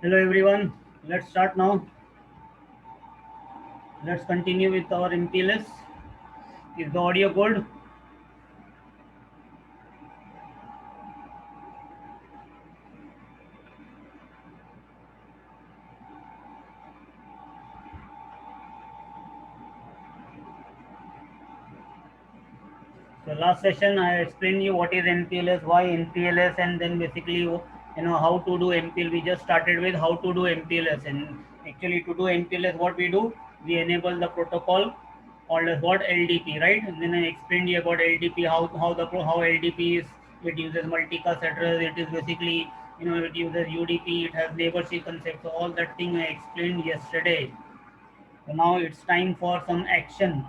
Hello everyone, let's start now. Let's continue with our MPLS. Is the audio good? So last session I explained you what is MPLS, why MPLS, and then basically how to do MPL. We just started with how to do MPLS, and actually to do MPLS, what we do, we enable the protocol called as what LDP, right? And then I explained you about LDP, how LDP is. It uses multicast address. It is basically it uses UDP. It has neighbor C concept. So all that thing I explained yesterday. So now it's time for some action.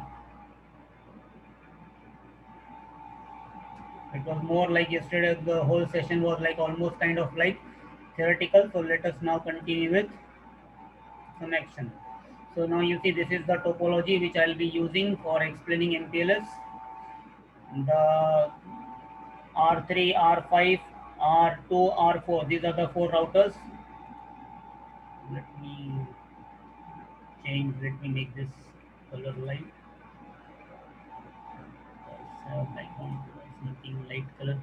It was more like yesterday, the whole session was like almost kind of like theoretical. So let us now continue with some action. So now you see this is the topology which I'll be using for explaining MPLS. The R3, R5, R2, R4. These are the four routers. Let me let me make this color light. Background something light color.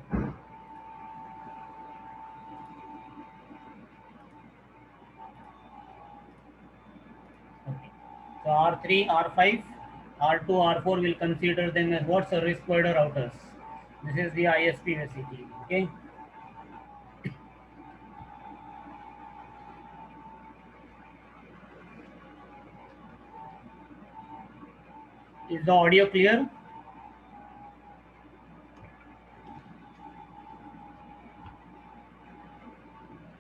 Okay. So R3, R5, R2, R4 will consider them as what service provider routers. This is the ISP basically. Okay. Is the audio clear?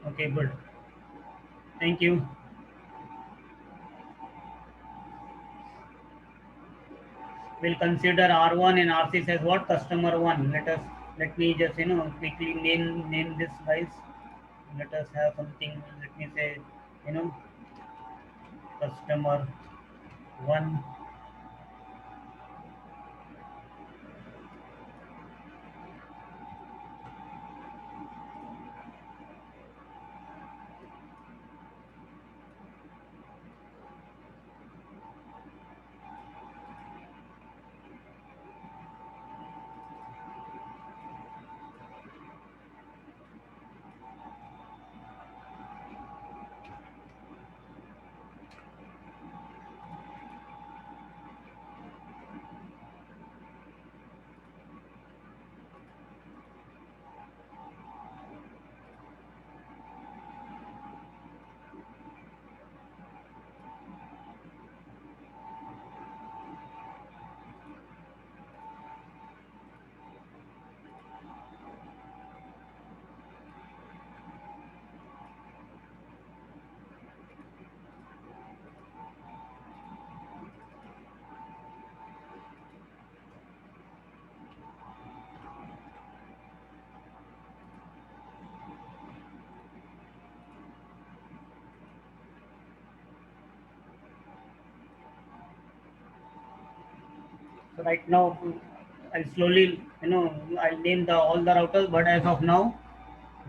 Okay, good. Thank you. We'll consider R1 and R6 as what? Customer one. Let me just quickly name this guys. Let us have something. Let me say you know customer one. So right now, I'll slowly, I'll name the all the routers. But as of now,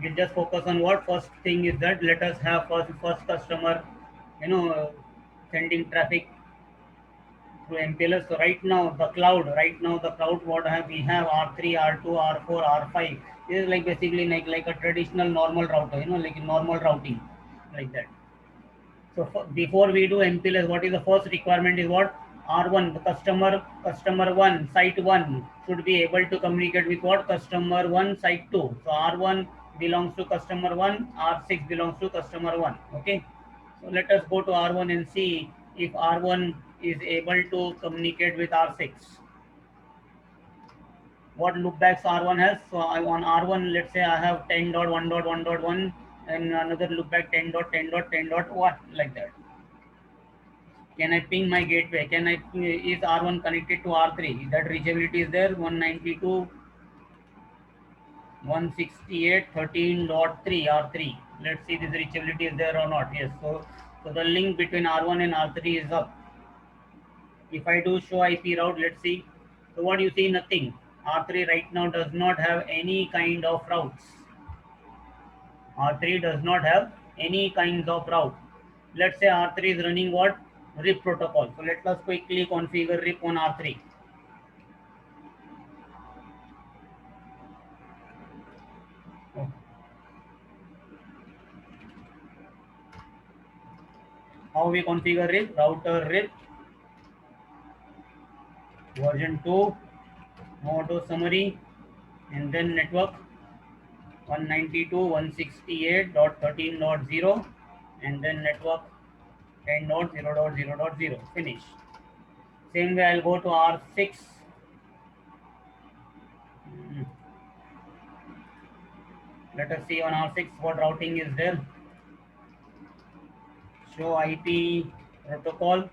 we'll just focus on what first thing is that let us have first customer, you know, uh, sending traffic through MPLS. So right now the cloud what have we have R3, R2, R4, R5. This is like basically like a traditional normal router, like a normal routing, like that. So before we do MPLS, what is the first requirement is what? R1, the customer one, site one should be able to communicate with what? Customer one, site two. So R1 belongs to customer one, R6 belongs to customer one. Okay. So let us go to R1 and see if R1 is able to communicate with R6. What loopbacks R1 has. So on R1, let's say I have 10.1.1.1 and another loopback 10.10.10.1 like that. Can I ping my gateway? Is R1 connected to R3? That reachability is there 192.168.13.3 R3. Let's see this reachability is there or not. Yes. So the link between R1 and R3 is up. If I do show IP route, let's see. So what you see, nothing. R3 right now does not have any kind of routes. R3 does not have any kinds of route. Let's say R3 is running what? RIP protocol. So let us quickly configure RIP on R3. Oh. How we configure RIP? Router RIP version 2, auto summary, and then network 192.168.13.0, and then network 10.0.0.0. Finish. Same way I'll go to R6. Let us see on R6 what routing is there. Show IP protocol.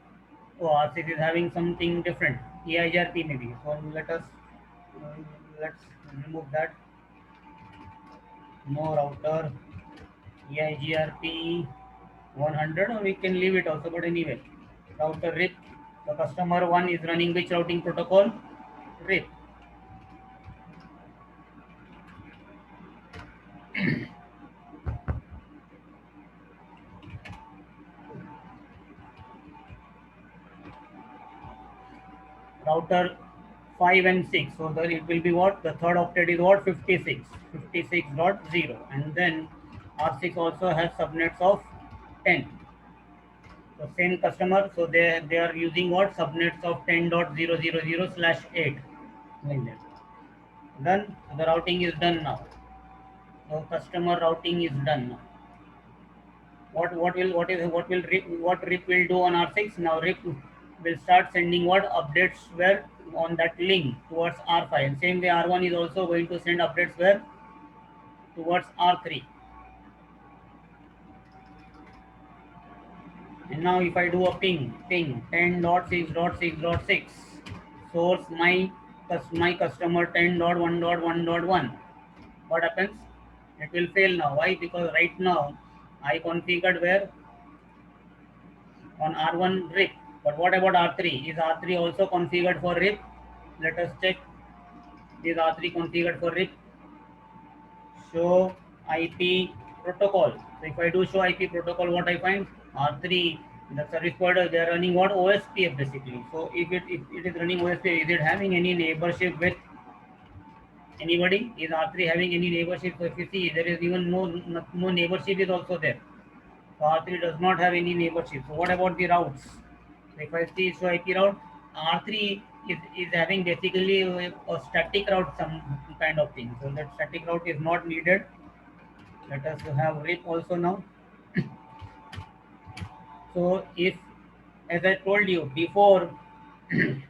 Oh, R6 is having something different. EIGRP maybe. So uh, let's remove that. No router EIGRP 100, or we can leave it also. But anyway, router RIP. The customer one is running which routing protocol? RIP. Router 5 and 6. So then it will be what? The third octet is what? 56. 56.0. And then R6 also has subnets of 10. So same customer. So they are using what? Subnets of 10.000/8. Like that. Done. The routing is done now. So customer routing is done now. What RIP will do on R6 now? RIP will start sending what updates where on that link towards R5, and same way R1 is also going to send updates where towards R3. And now if I do a ping 10.6.6.6, source my customer 10.1.1.1, what happens? It will fail now. Why? Because right now I configured where on R1 RIP. But what about R3? Is R3 also configured for RIP? Let us check. Is R3 configured for RIP? Show IP protocol. So if I do show IP protocol, what I find? R3, the service provider, they are running what? OSPF basically. So if it is running OSPF, is it having any neighborship with anybody? Is R3 having any neighborship? So if you see, there is even no neighborship is also there. So R3 does not have any neighborship. So what about the routes? So if I see show IP route, R3 is having basically a static route, some kind of thing. So that static route is not needed. Let us have RIP also now. So if, as I told you before, you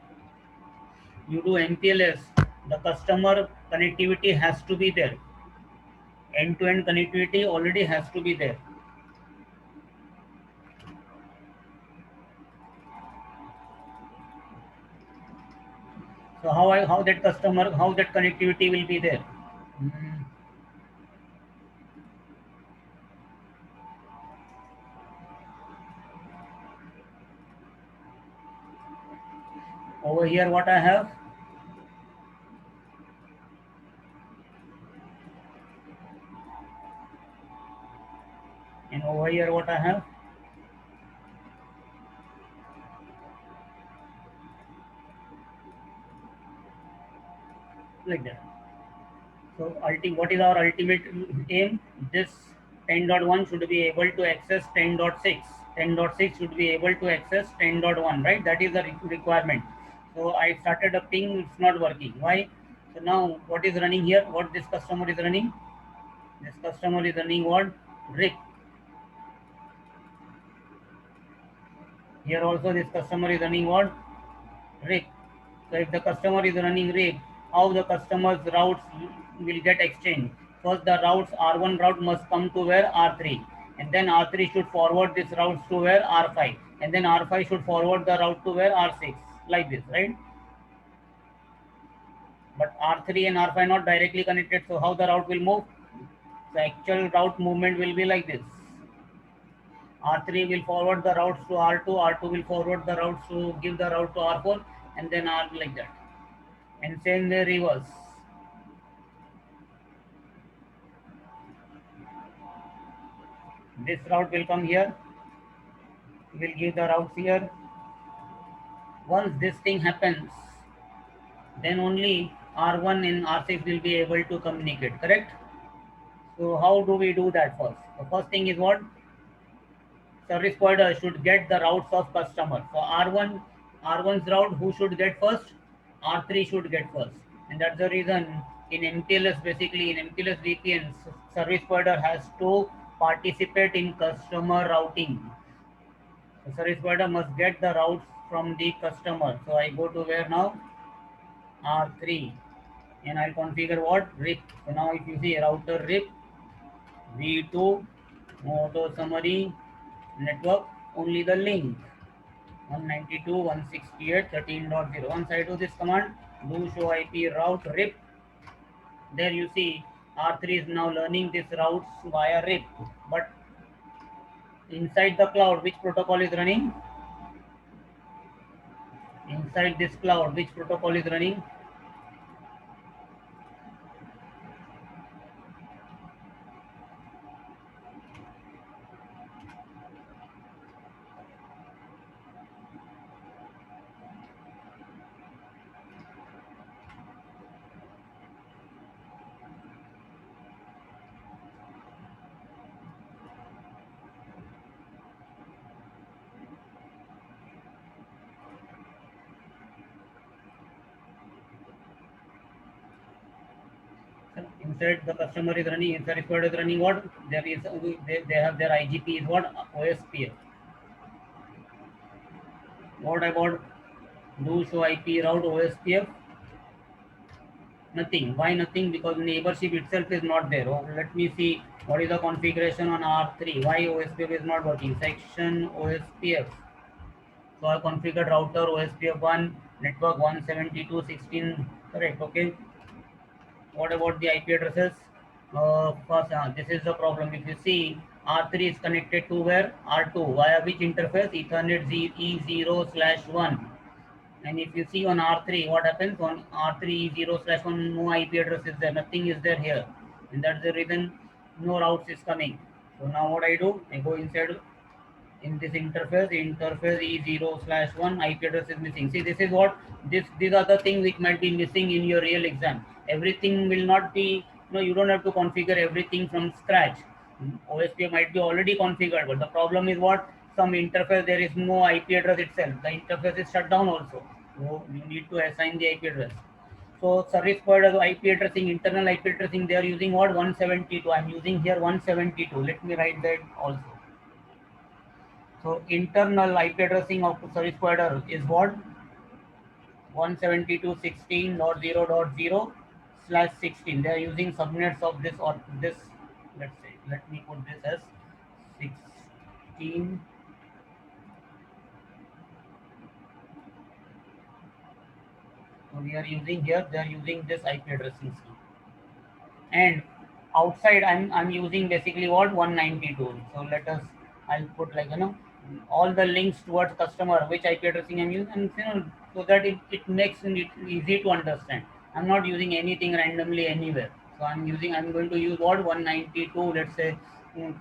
do MPLS, the customer connectivity has to be there. End-to-end connectivity already has to be there. So how that connectivity will be there? Over here what I have? And over here what I have? Like that. So what is our ultimate aim? This 10.1 should be able to access 10.6. 10.6 should be able to access 10.1, right? That is the requirement. So I started a ping, it's not working. Why? So now what is running here? What this customer is running? This customer is running what? RIP. Here also this customer is running what? RIP. So if the customer is running RIP, how the customer's routes will get exchanged? First, the routes R1 route must come to where R3, and then R3 should forward this routes to where R5, and then R5 should forward the route to where R6, like this, right? But R3 and R5 not directly connected, so how the route will move? The actual route movement will be like this. R3 will forward the routes to R2, R2 will forward the routes to give the route to R4, and then R like that. And same way reverse. This route will come here. We'll give the routes here. Once this thing happens, then only R1 and R6 will be able to communicate, correct? So how do we do that first? The first thing is what? Service provider should get the routes of customer. So R1's route, who should get first? R3 should get first. And that's the reason in MTLS, basically in MTLS VPNs, service provider has to participate in customer routing. The service provider must get the routes from the customer. So I go to where now? R3, and I'll configure what? RIP. So now if you see router RIP, V2, auto summary, network, only the link 192.168.13.0. Once I do this command, do show IP route RIP, there you see R3 is now learning this routes via RIP. But inside the cloud, which protocol is running? Inside this cloud, which protocol is running? Inside the customer is running, inside record is running what? There is they have their IGP is what? OSPF. What about do show IP route OSPF? Nothing. Why nothing? Because neighborship itself is not there. Oh, let me see what is the configuration on R3. Why OSPF is not working? Section OSPF. So I configured router OSPF1 network 172.16. Correct. Okay. What about the IP addresses? First, this is the problem. If you see, R3 is connected to where? R2. Via which interface? Ethernet E0/1. And if you see on R3, what happens? On R3 E0/1, no IP address is there. Nothing is there here. And that's the reason no routes is coming. So now what I do? I go inside in this interface E0/1 IP address is missing. See, this is what these are the things which might be missing in your real exam. Everything will not be, you don't have to configure everything from scratch. OSPF might be already configured, but the problem is what? Some interface there is no IP address itself. The interface is shut down also. So you need to assign the IP address. So service provider IP addressing, internal IP addressing, they are using what? 172. I'm using here 172. Let me write that also. So internal IP addressing of service provider is what? 172.16.0.0/16. They are using subnets of this or this. Let's say, let me put this as 16. So we are using here. They are using this IP addressing scheme. And outside, I'm using basically what? 192. So let us. I'll put like all the links towards customer, which IP addressing I'm using, and so that it makes it easy to understand. I'm not using anything randomly anywhere. So I'm going to use what? 192. Let's say so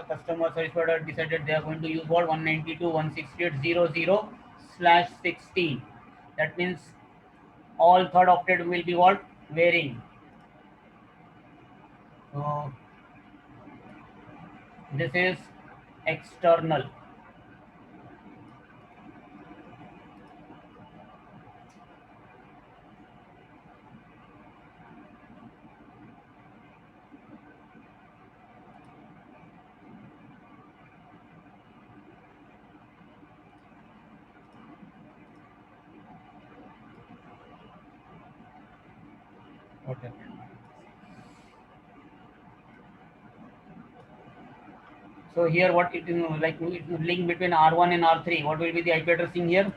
customer service provider decided they are going to use what? 192.168.00/16. That means all third octet will be what? Varying. So this is external. What happened? So here what it is like link between R1 and R3. What will be the IP addressing here?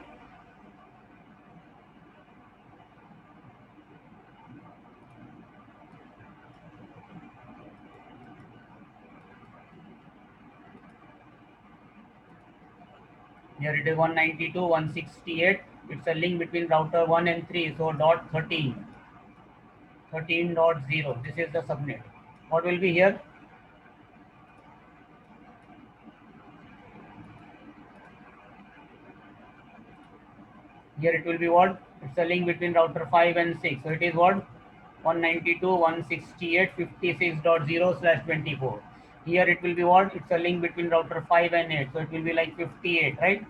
Here it is 192.168. It's a link between router 1 and 3. So dot 13. 13.0. This is the subnet. What will be here? Here it will be what? It's a link between router 5 and 6. So it is what? 192.168.56.0/24. Here it will be what? It's a link between router 5 and 8. So it will be like 58, right?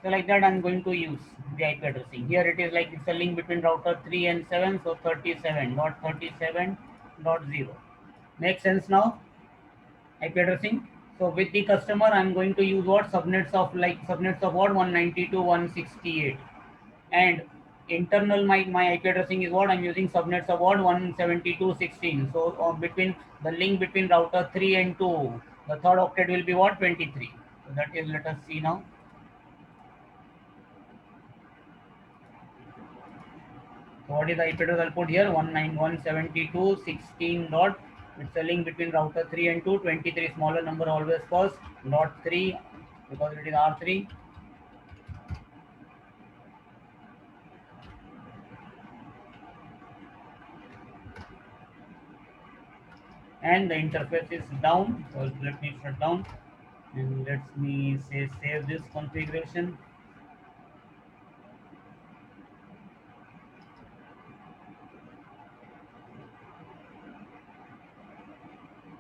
So like that I'm going to use the IP addressing. Here it is like it's a link between router 3 and 7. So 37.37.0. Makes sense now? IP addressing. So with the customer, I'm going to use what subnets of what 192.168, and internal my IP addressing is what I'm using subnets of what 172.16. So between the link between router 3 and 2, the third octet will be what 23. So that is, let us see now. So what is the IP address I'll put here? 192.172.16 dot. It's a link between router 3 and 2. 23 smaller number always first. Dot 3 because it is R3. And the interface is down. So let me shut down and let me say save this configuration.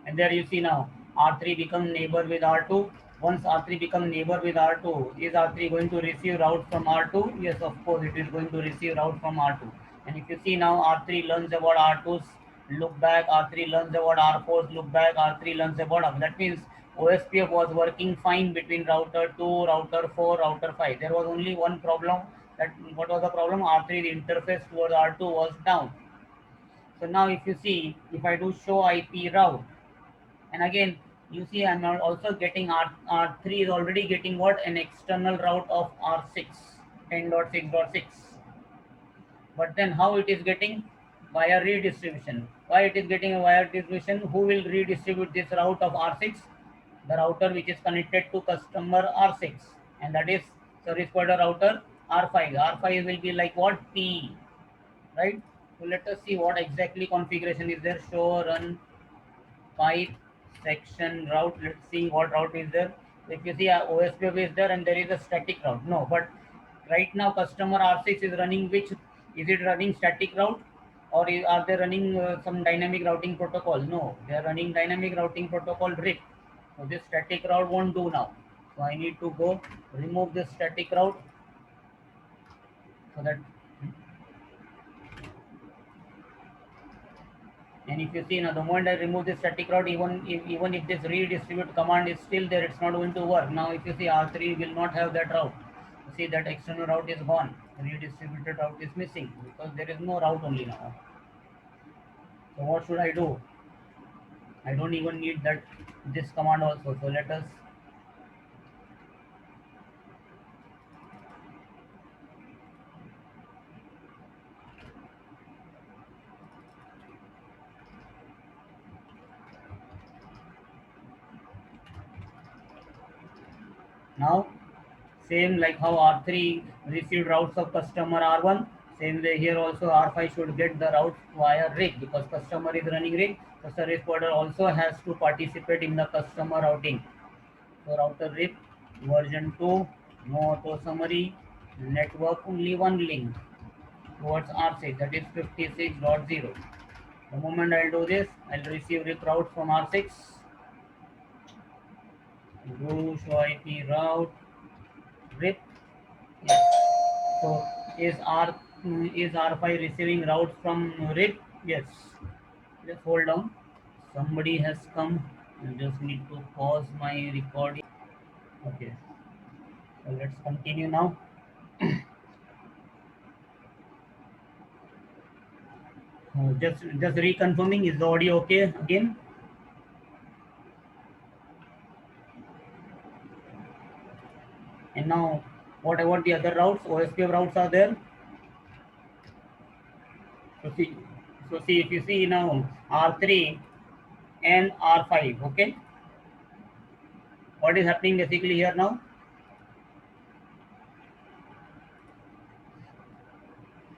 And there you see now R3 become neighbor with R2. Once R3 become neighbor with R2, is R3 going to receive route from R2? Yes, of course it is going to receive route from R2. And if you see now, R3 learns about R2's look back, R3 learns about R4's look back, R3 learns about up. That means OSPF was working fine between router 2, router 4, router 5. There was only one problem. That what was the problem? R3 the interface towards R2 was down. So now if you see, if I do show IP route, and again you see I'm also getting R3 is already getting what, an external route of R6 10.6.6. But then how it is getting? Via redistribution. Why it is getting a via distribution? Who will redistribute this route of R6? The router which is connected to customer R6, and that is service provider router R5. R5 will be like what? P, right? So let us see what exactly configuration is there. Show run pipe section route. Let's see what route is there. If you see OSPF is there and there is a static route. No, but right now customer R6 is running which? Is it running static route, or are they running some dynamic routing protocol? No, they are running dynamic routing protocol RIP. So this static route won't do now. So I need to go remove this static route so that. And if you see now, the moment I remove this static route, even if this redistribute command is still there, it's not going to work. Now if you see, R3 will not have that route. You see that external route is gone. Redistributed route is missing because there is no route only now. So what should I do? I don't even need that this command also. So let us now, same like how R3 received routes of customer R1, same way here also R5 should get the route via rig, because customer is running rig. The service provider also has to participate in the customer routing. So router rig version 2, no auto summary, network only one link towards R6, that is 56.0. The moment I'll do this, I'll receive rig route from R6. Do show IP route RIP. Yes. So is R5 receiving routes from RIP? Yes. Just hold on. Somebody has come. I just need to pause my recording. Okay. So let's continue now. Just reconfirming, is the audio okay again? And now what about the other routes? OSPF routes are there. So see, if you see now R3 and R5, okay. What is happening basically here now?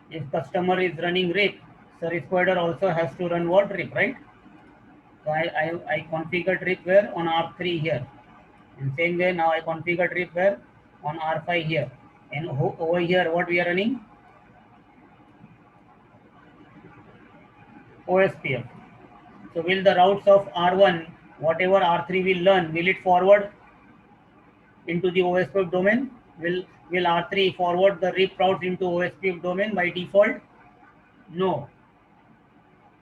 If customer is running RIP, service provider also has to run what? RIP, right? So I configured RIP where? On R3 here. In same way now I configured RIP where? On R5 here. And over here, what we are running? OSPF. So will the routes of R1, whatever R3 will learn, will it forward into the OSPF domain? Will R3 forward the RIP routes into OSPF domain by default? No.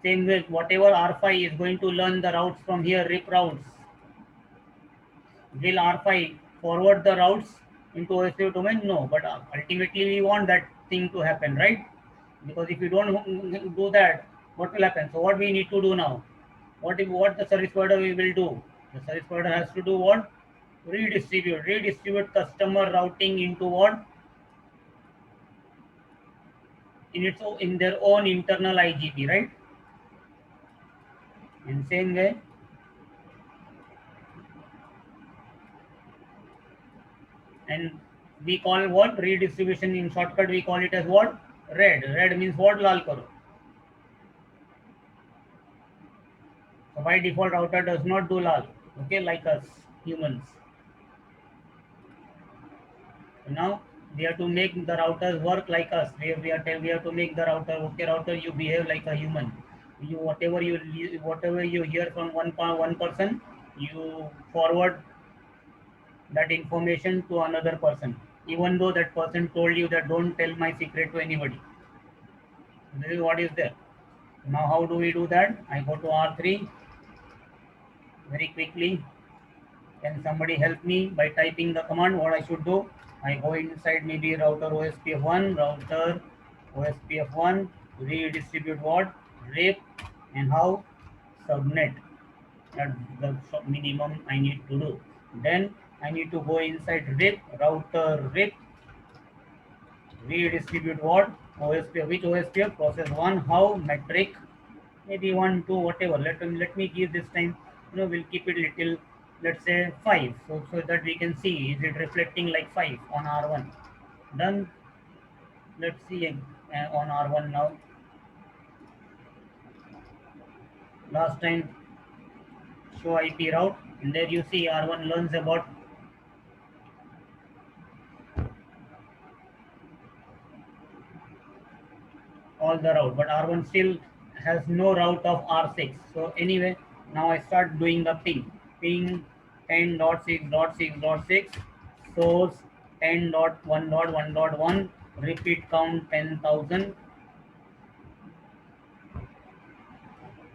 Same way, whatever R5 is going to learn the routes from here, RIP routes. Will R5 forward the routes into OSPF domain? No. But ultimately, we want that thing to happen, right? Because if you don't do that, what will happen? So what we need to do now? What the service provider will do? The service provider has to do what? Redistribute customer routing into what? In their own internal IGP, right? In same way, and we call what? Redistribution in shortcut we call it as what? Red. Red means what? Lal karo. So by default router does not do lal. Okay, like us humans. So now we have to make the routers work like us. We have to make the router, okay, router, you behave like a human. You whatever you hear from one person, you forward that information to another person, even though that person told you that don't tell my secret to anybody. This is what is there. Now how do we do that? I go to R3 very quickly. Can somebody help me by typing the command? What I should do? I go inside maybe router OSPF1, router OSPF1, redistribute what? RIP, and how? Subnet. That's the minimum I need to do. Then I need to go inside RIP, router RIP, redistribute what? OSPF, which OSPF? Process 1, how? Metric, maybe 1, 2, whatever. Let me give this time, we'll keep it little, let's say 5, so that we can see is it reflecting like 5 on R1. Done. Let's see on R1 now. Last time show IP route, and there you see R1 learns about all the route, but R1 still has no route of R6. So anyway, now I start doing the ping 10.6.6.6, source 10.1.1.1, repeat count 10,000.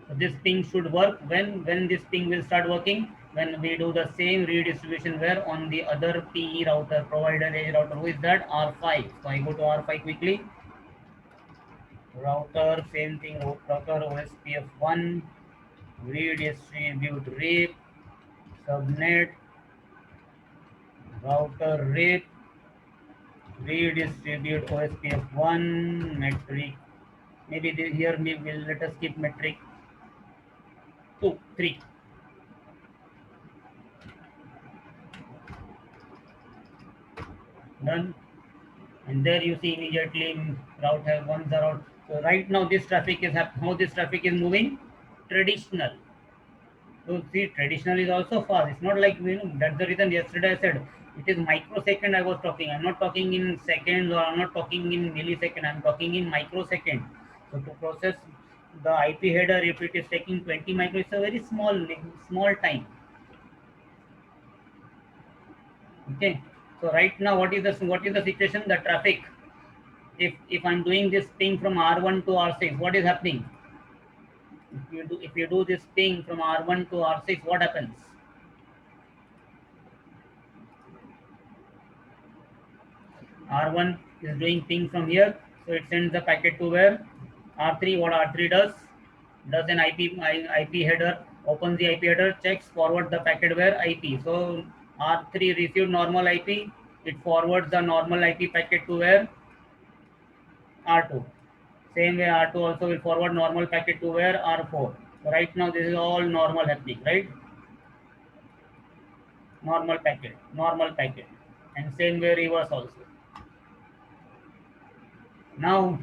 So this ping should work. When this ping will start working? When we do the same redistribution where on the other PE router, provider edge router. Who is that? R5. So I go to R5 quickly. Router, same thing, router OSPF1, redistribute RIP, subnet, router RIP, redistribute OSPF1, metric, maybe here we'll let us keep metric 2, 3. Done. And there you see immediately route has once the route. So right now this traffic is how this traffic is moving? Traditional. So see, traditional is also fast. It's not like, that's the reason yesterday I said it is microsecond I was talking. I'm not talking in seconds, or I'm not talking in millisecond. I'm talking in microsecond. So to process the IP header, if it is taking 20 micro, it's a very small time. Okay. So right now, what is the situation? The traffic. If I'm doing this ping from R1 to R6, what is happening? If you do this ping from R1 to R6, what happens? R1 is doing ping from here, so it sends the packet to where? R3. What R3 does an IP header, opens the IP header, checks, forward the packet where? IP. So R3 received normal IP, it forwards the normal IP packet to where? R2. Same way R2 also will forward normal packet to where? R4. So right now this is all normal happening, right? Normal packet, and same way reverse also. Now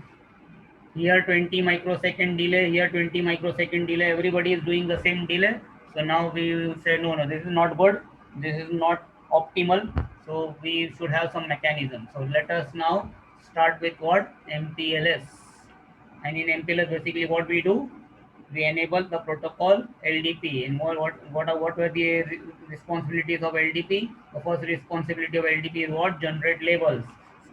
here 20 microsecond delay, here 20 microsecond delay, everybody is doing the same delay. So now we will say no, this is not good, this is not optimal. So we should have some mechanism. So let us now start with what? MPLS. And in MPLS, basically what we do, we enable the protocol LDP. And more, what were the responsibilities of LDP? The first responsibility of LDP is what? Generate labels.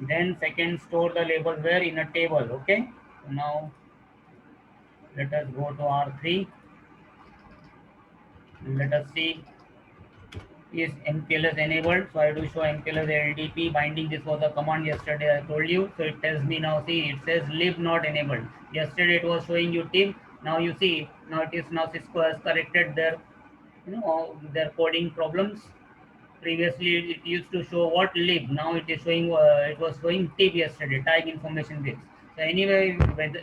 Then second, store the labels where? In a table. Okay. So now let us go to R3. Let us see, is MPLS enabled. So I do show MPLS LDP binding. This was the command yesterday I told you. So it tells me now, see, it says lib not enabled. Yesterday it was showing you tib. Now you see, now it is, now Cisco has corrected their, their coding problems. Previously it used to show what? Lib. Now it is showing, it was showing tib yesterday, tag information bits. So anyway,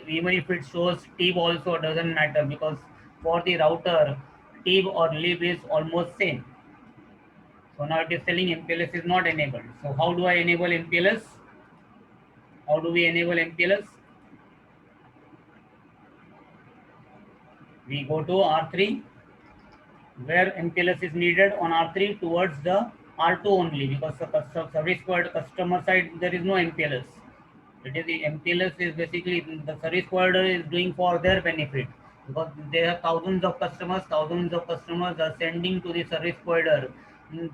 even if it shows tib also doesn't matter, because for the router, tib or lib is almost same. So now it is telling MPLS is not enabled. So how do I enable MPLS? How do we enable MPLS? We go to R3, where MPLS is needed on R3 towards the R2 only, because the service provider customer side there is no MPLS. It is the MPLS is basically the service provider is doing for their benefit, because they have thousands of customers. Thousands of customers are sending to the service provider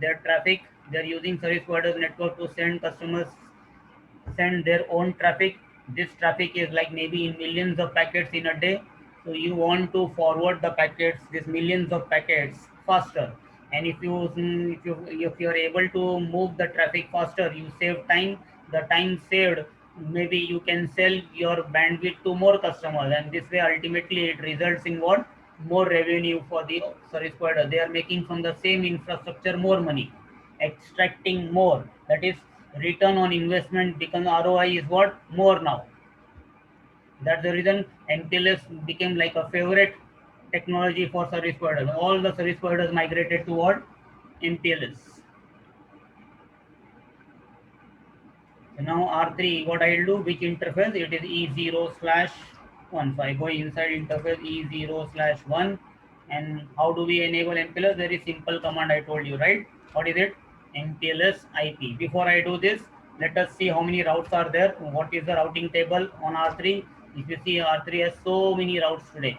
their traffic. They are using service provider's network to send their own traffic. This traffic is like maybe in millions of packets in a day. So you want to forward the packets, these millions of packets, faster. And if you are able to move the traffic faster, you save time. The time saved, maybe you can sell your bandwidth to more customers, and this way ultimately it results in what? More revenue for the service provider. They are making from the same infrastructure more money, extracting more. That is, return on investment becomes ROI is what? More now. That's the reason MPLS became like a favorite technology for service providers. All the service providers migrated toward MPLS. So now R3, what I'll do, which interface? It is E0/1. So I go inside interface E0/1. And how do we enable MPLS? Very simple command I told you, right? What is it? MPLS IP. Before I do this, let us see how many routes are there. What is the routing table on R3? If you see, R3 has so many routes today.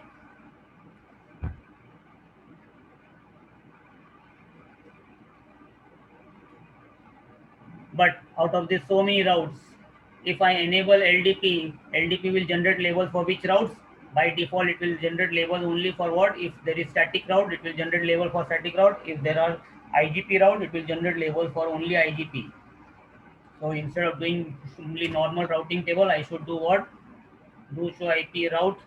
But out of these so many routes, if I enable LDP, LDP will generate labels for which routes? By default, it will generate labels only for what? If there is static route, it will generate label for static route. If there are IGP route, it will generate labels for only IGP. So instead of doing only normal routing table, I should do what? Do show IP route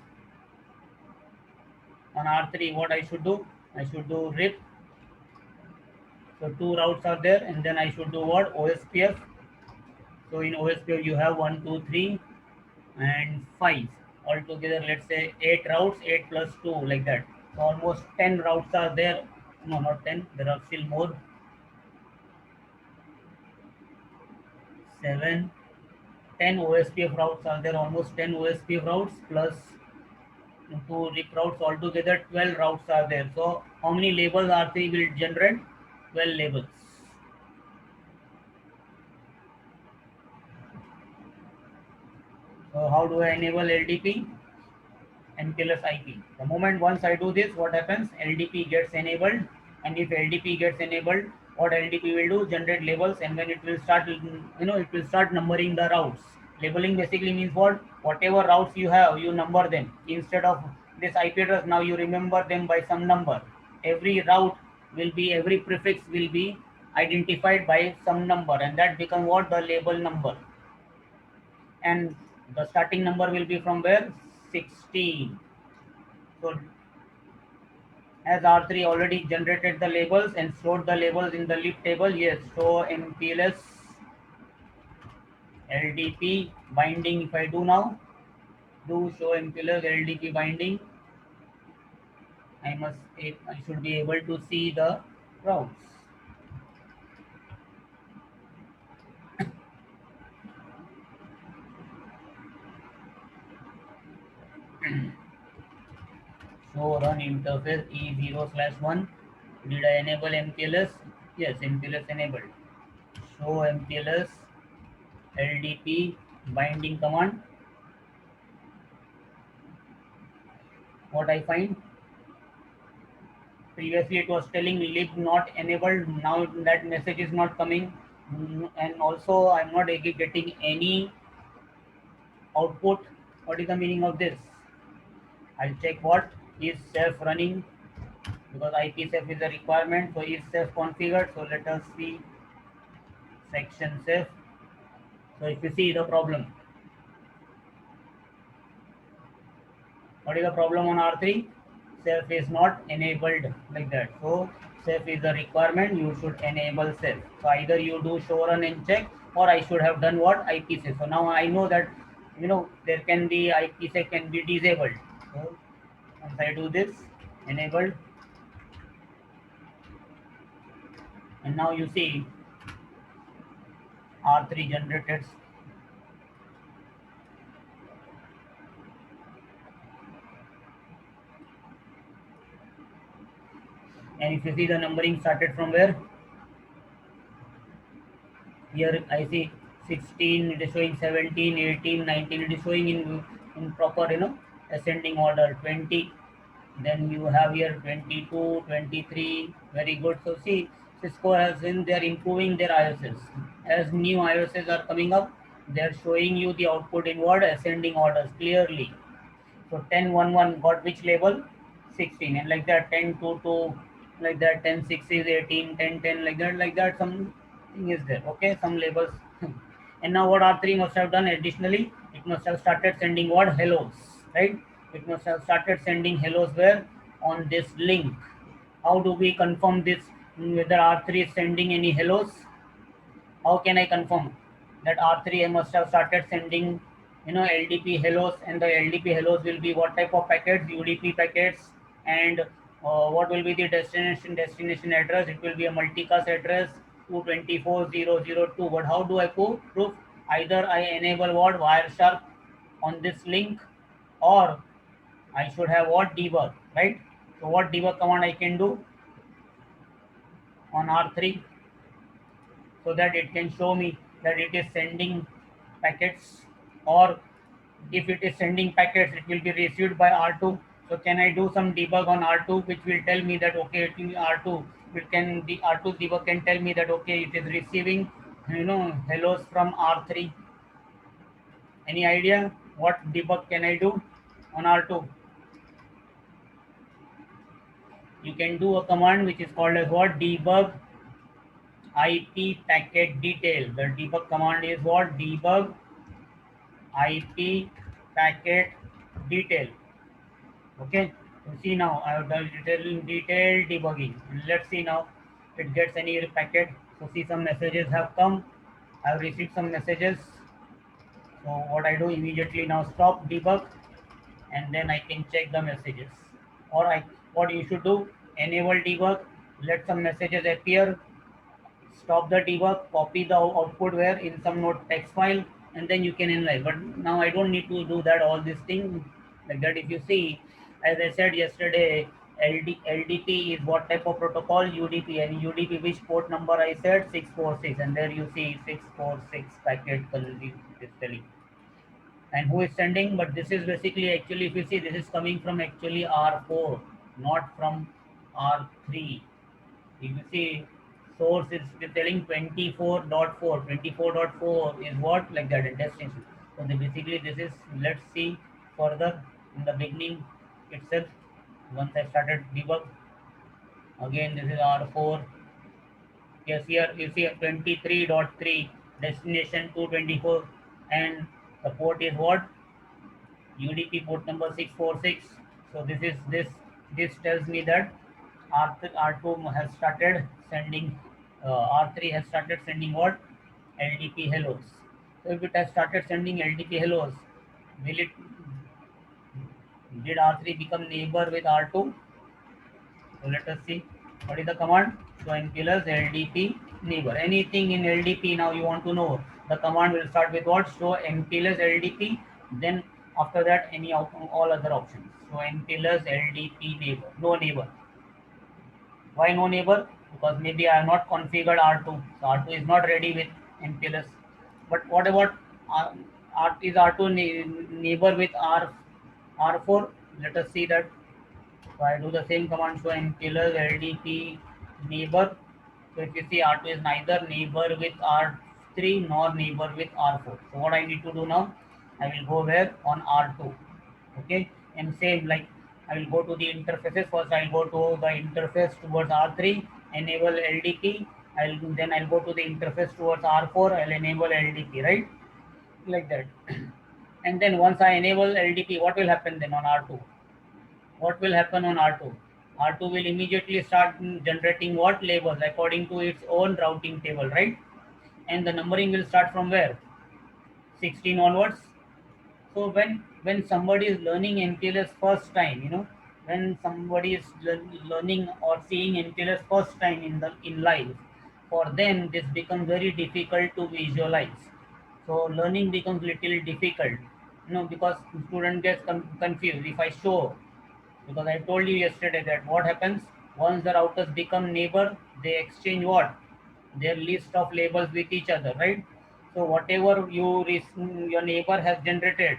on R3. What I should do? I should do RIP. So two routes are there, and then I should do what? OSPF. So in OSPF you have 1, 2, 3, and 5. Altogether, let's say 8 routes, 8 plus 2, like that. So almost 10 routes are there. No, not 10. There are still more. 7, 10 OSPF routes are there. Almost 10 OSPF routes plus 2 RIP routes. Altogether 12 routes are there. So how many labels R3 will generate? 12 labels. So how do I enable LDP? MPLS IP. The moment once I do this, what happens? LDP gets enabled, and if LDP gets enabled, what LDP will do? Generate labels, and then it will start, it will start numbering the routes. Labeling basically means what? Whatever routes you have, you number them. Instead of this IP address, now you remember them by some number. Every route will be, every prefix will be identified by some number, and that becomes what? The label number. And the starting number will be from where? 16. So as R3 already generated the labels and stored the labels in the lib table, yes, show MPLS LDP binding. If I do now, do show MPLS LDP binding, I should be able to see the routes. So run interface E0/1. Did I enable MPLS? Yes, MPLS enabled. show MPLS LDP binding command. What I find, previously it was telling lib not enabled, now that message is not coming. And also I'm not getting any output. What is the meaning of this? I'll check what is Ceph running, because IP Ceph is a requirement. So is Ceph configured? So let us see section Ceph. So if you see the problem, what is the problem on R3? Ceph is not enabled like that. So Ceph is a requirement, you should enable Ceph. So either you do show run and check, or I should have done what? IP Ceph. So now I know that there can be IP Ceph can be disabled. So once I do this, enabled, and now you see R3 generated. And if you see, the numbering started from where? Here I see 16, it is showing 17, 18, 19, it is showing in proper ascending order. 20, then you have here 22, 23. Very good. So see, Cisco has in, they are improving their IOSs. As new IOSs are coming up, they are showing you the output in what? Ascending orders clearly. So 10, 1, 1 got which label? 16, and like that 10, 2, 2, like that 10, 6 is 18, 10, 10, like that something is there. Okay, some labels. And now what R3 must have done additionally, it must have started sending what? Hellos, right? It must have started sending hellos where? On this link. How do we confirm this, whether R3 is sending any hellos? How can I confirm that R3 must have started sending LDP hellos, and the LDP hellos will be what type of packets? UDP packets. And what will be the destination address? It will be a multicast address 224.0.0.2. But how do I prove? Either I enable what? Wireshark on this link, or I should have what? Debug, right? So what debug command I can do on R3, so that it can show me that it is sending packets, or if it is sending packets, it will be received by R2. So can I do some debug on R2, which will tell me that okay, it will R2, the R2 debug can tell me that okay, it is receiving hellos from R3. Any idea what debug can I do on R2? You can do a command which is called as what? Debug IP packet detail. The debug command is what? Debug IP packet detail. Okay, you see now I have done detailed debugging. Let's see now it gets any packet. So see, some messages have come. I have received some messages. So what I do immediately now, stop debug, and then I can check the messages. Or what you should do, enable debug, let some messages appear, stop the debug, copy the output where? In some node text file, and then you can analyze. But now I don't need to do that, all this thing like that. If you see, as I said yesterday, LDP is what type of protocol? UDP. And UDP, which port number I said? 646. And there you see 646 packet is telling. And who is sending? But this is basically, actually, if you see, this is coming from actually R4, not from R3. If you see, source is telling 24.4. 24.4 is what? Like that, destination. So basically this is, let's see further in the beginning itself. Once I started debug, again this is R4. Yes, here you see 23.3, destination 224, and the port is what? UDP port number 646. So this tells me that R2 has started sending, R3 has started sending what? LDP hellos. So if it has started sending LDP hellos, did R3 become neighbor with R2? So let us see. What is the command? So MPLS LDP neighbor. Anything in LDP now you want to know, the command will start with what? Show MPLS LDP, then after that any all other options. So MPLS LDP neighbor, no neighbor. Why no neighbor? because maybe I have not configured R2. So R2 is not ready with MPLS. But what about R, is R2 neighbor with R4? Let us see that. So I do the same command, show MPLS LDP neighbor. So if you see, R2 is neither neighbor with R3 nor neighbor with R4. So what I need to do now, I will go where on R2. Okay, and same like I will go to the interfaces first. I'll go to the interface towards R3, enable LDP. I'll go to the interface towards R4. I'll enable LDP, right? Like that. And then once I enable LDP, what will happen then on R2? What will happen on R2? R2 will immediately start generating what labels according to its own routing table, right? And the numbering will start from where? 16 onwards. So when somebody is learning MPLS first time, when somebody is learning or seeing MPLS first time in life, for them this becomes very difficult to visualize. So learning becomes little difficult, because student gets confused. If I show, because I told you yesterday that what happens once the routers become neighbor, they exchange what? Their list of labels with each other, right? So whatever your neighbor has generated,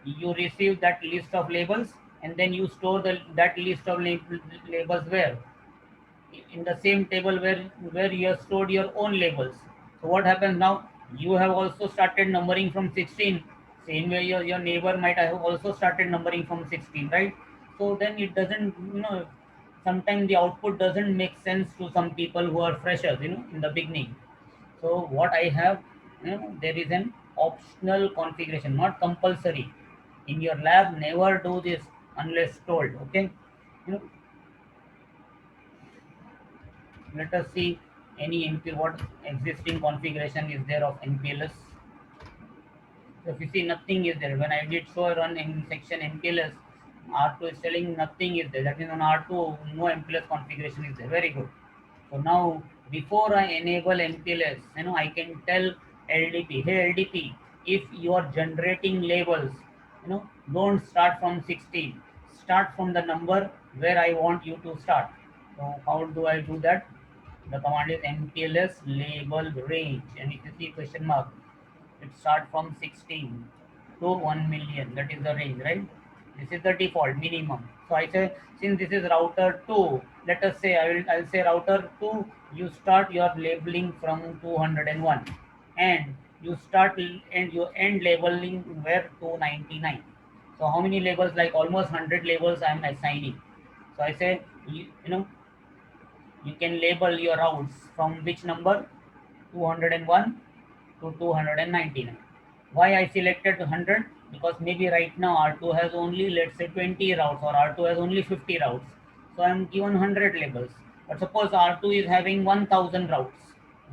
you receive that list of labels, and then you store that list of labels where? In the same table where you have stored your own labels. So what happens now? You have also started numbering from 16. Same way your neighbor might have also started numbering from 16, right? So then it doesn't, sometimes the output doesn't make sense to some people who are freshers, in the beginning. So what I have, there is an optional configuration, not compulsory. In your lab, never do this unless told. Okay. You know, Let us see any what existing configuration is there of MPLS. So if you see, nothing is there. When I did show run in section MPLS, R2 is telling nothing is there. That means on R2 no MPLS configuration is there. Very good. So now before I enable MPLS, I can tell LDP, hey LDP, if you are generating labels, don't start from 16. Start from the number where I want you to start. So how do I do that? The command is MPLS label range, and if you see question mark, it starts from 16 to 1 million. That is the range, right? This is the default minimum. So I say, since this is router 2, let us say I'll say router 2, you start your labeling from 201, and you end labeling where 299. So how many labels? Like almost 100 labels I am assigning. So I say, you can label your routes from which number? 201 to 299. Why I selected 100? Because maybe right now R2 has only, let's say, 20 routes, or R2 has only 50 routes. So I'm given 100 labels. But suppose R2 is having 1000 routes,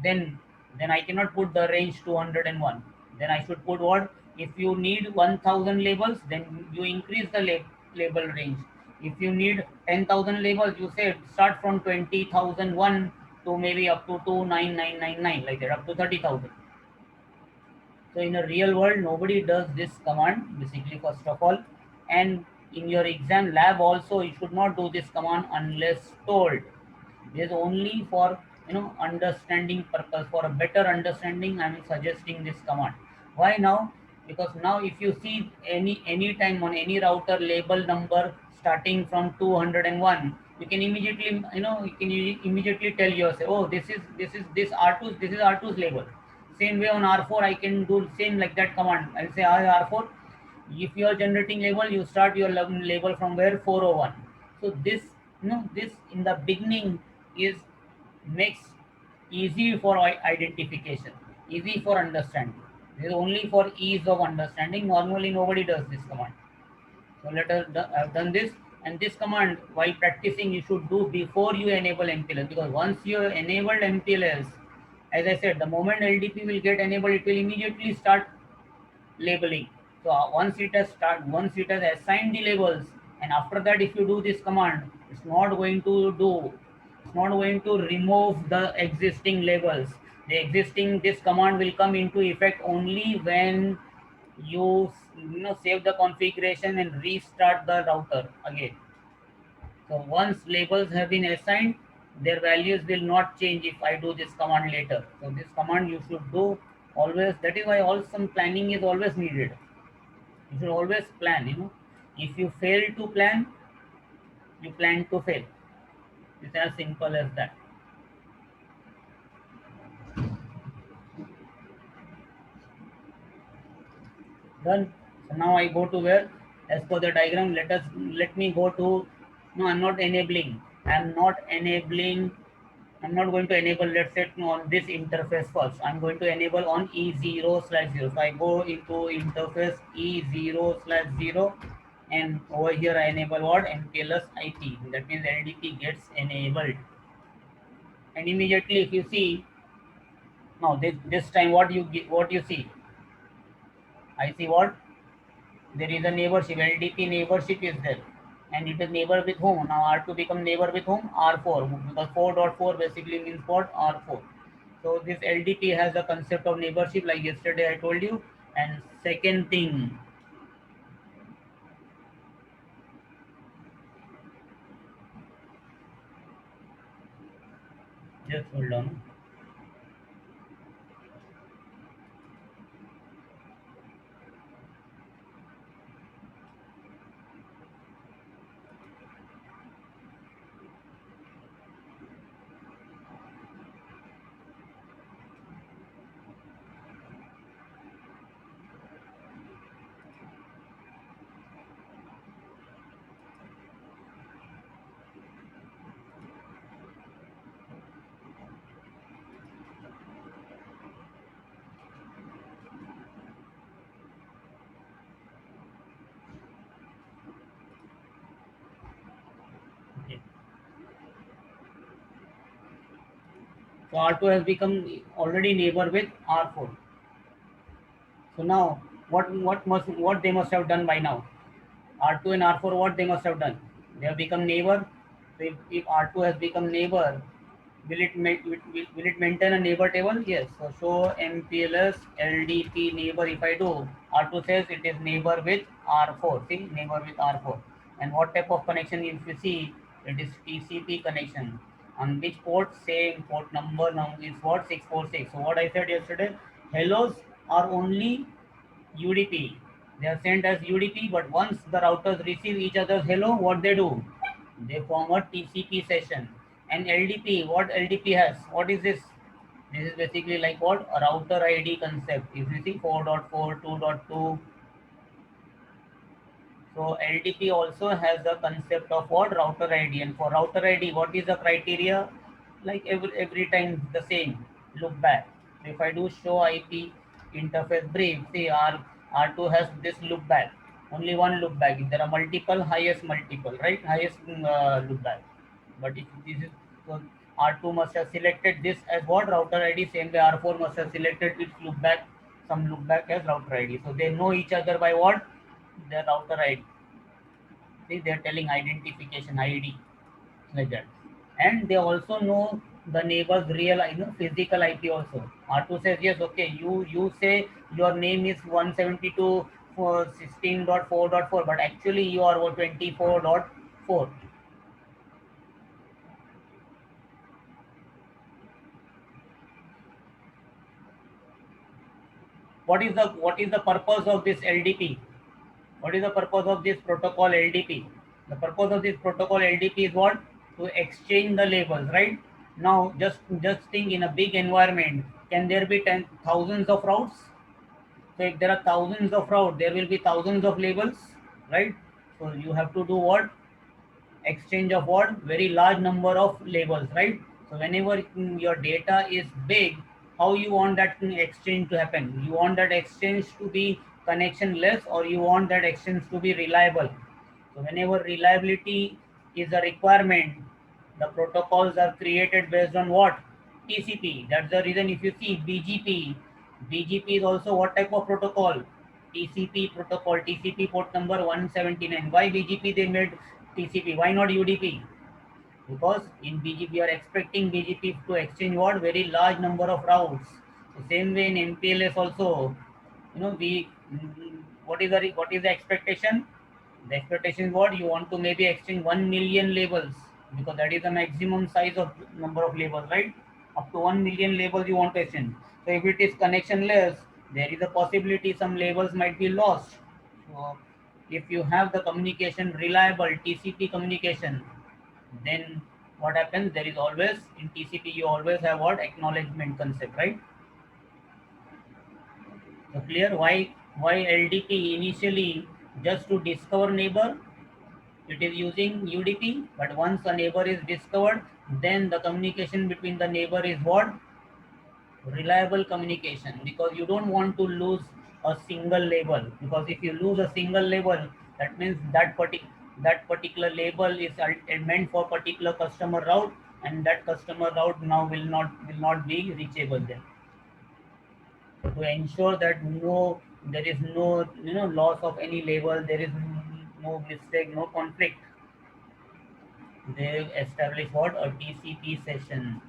then I cannot put the range 201. Then I should put what? If you need 1000 labels, then you increase the label range. If you need 10,000 labels, you say start from 20,001 to maybe up to 29999, like that, up to 30,000. So in a real world, nobody does this command, basically, first of all. And in your exam lab also, you should not do this command unless told. This is only for understanding purpose. For a better understanding, I am suggesting this command. Why now? Because now if you see any time on any router label number starting from 201, you can immediately tell yourself, oh, this R2, this is R2's label. Same way on R4, I can do same like that command. I'll say R4. If you are generating label, you start your label from where? 401. So this in the beginning is makes easy for identification, easy for understanding. This is only for ease of understanding. Normally nobody does this command. So let us have done this, and this command while practicing you should do before you enable MPLS, because once you enabled MPLS, as I said, the moment LDP will get enabled, it will immediately start labeling. So once it has assigned the labels, and after that, if you do this command, it's not going to remove the existing labels. This command will come into effect only when you save the configuration and restart the router again. So once labels have been assigned, their values will not change if I do this command later. So this command you should do always. That is why all some planning is always needed. You should always plan. If you fail to plan, you plan to fail. It's as simple as that. Done. So now I go to where, as per the diagram, let me go to. No, I'm not enabling. I'm not enabling. I'm not going to enable, let's say, on this interface first. I'm going to enable on E0/0. So I go into interface E0/0, and over here I enable what? MPLS IP. That means LDP gets enabled. And immediately, if you see now, this time what you see? I see what? There is a neighborship. LDP neighborship is there, and it is neighbor with whom? Now R2 become neighbor with whom? R4, because 4.4 basically means what? R4. So this LDP has the concept of neighborship, like yesterday I told you. And second thing, just hold on. Okay. So R2 has become already neighbor with R4. So now what they must have done by now? R2 and R4, what they must have done? They have become neighbor. So if R2 has become neighbor, will it maintain a neighbor table? Yes. So show MPLS LDP neighbor. If I do, R2 says it is neighbor with R4. See, neighbor with R4. And what type of connection? If you see, it is TCP connection. On which port? Same port number now is what? 646. So what I said yesterday, hellos are only UDP. They are sent as UDP, but once the routers receive each other's hello, what they do? They form a TCP session. And LDP, what LDP has? What is this? This is basically like what? A router ID concept. If you see 4.4, 2.2. So LDP also has the concept of what? Router ID. And for router ID, what is the criteria? Like every time the same. Look back. So if I do show IP interface brief, see R2 has this look back. Only one look back. If there are multiple, highest multiple, right? Highest look back. But if this is, so R2 must have selected this as what? Router ID. Same way R4 must have selected its look back, some look back as router ID. So they know each other by what? Their router ID. See, they're telling identification ID, like that. And they also know the neighbor's real, physical IP also. R2 says yes, okay, you say your name is 172 for 16.4.4, but actually you are 24.4. What is the purpose of this LDP? What is the purpose of this protocol LDP? The purpose of this protocol LDP is what? To exchange the labels, right? Now, just think, in a big environment, can there be thousands of routes? So if there are thousands of routes, there will be thousands of labels, right? So you have to do what? Exchange of what? Very large number of labels, right? So whenever your data is big, how you want that exchange to happen? You want that exchange to be connectionless, or you want that exchange to be reliable? So whenever reliability is a requirement, the protocols are created based on what? TCP. That's the reason if you see BGP is also what type of protocol? TCP protocol. TCP port number 179. Why BGP they made TCP? Why not UDP? Because in BGP we are expecting BGP to exchange what? Very large number of routes. So same way in MPLS also, we what is the expectation? The expectation is what? You want to maybe exchange 1 million labels. because that is the maximum size of number of labels, right? Up to 1 million labels you want to extend. So if it is connectionless, there is a possibility some labels might be lost. So if you have the communication reliable TCP communication, then what happens? There is always in TCP you always have what acknowledgement concept, right? So clear why LDP initially just to discover neighbor it is using UDP, but once a neighbor is discovered, then the communication between the neighbor is what? Reliable communication, because you don't want to lose a single label, because if you lose a single label, that means that particular label is meant for particular customer route, and that customer route now will not be reachable then. So to ensure that there is no loss of any label, there is no mistake, no conflict, they establish what? A TCP session.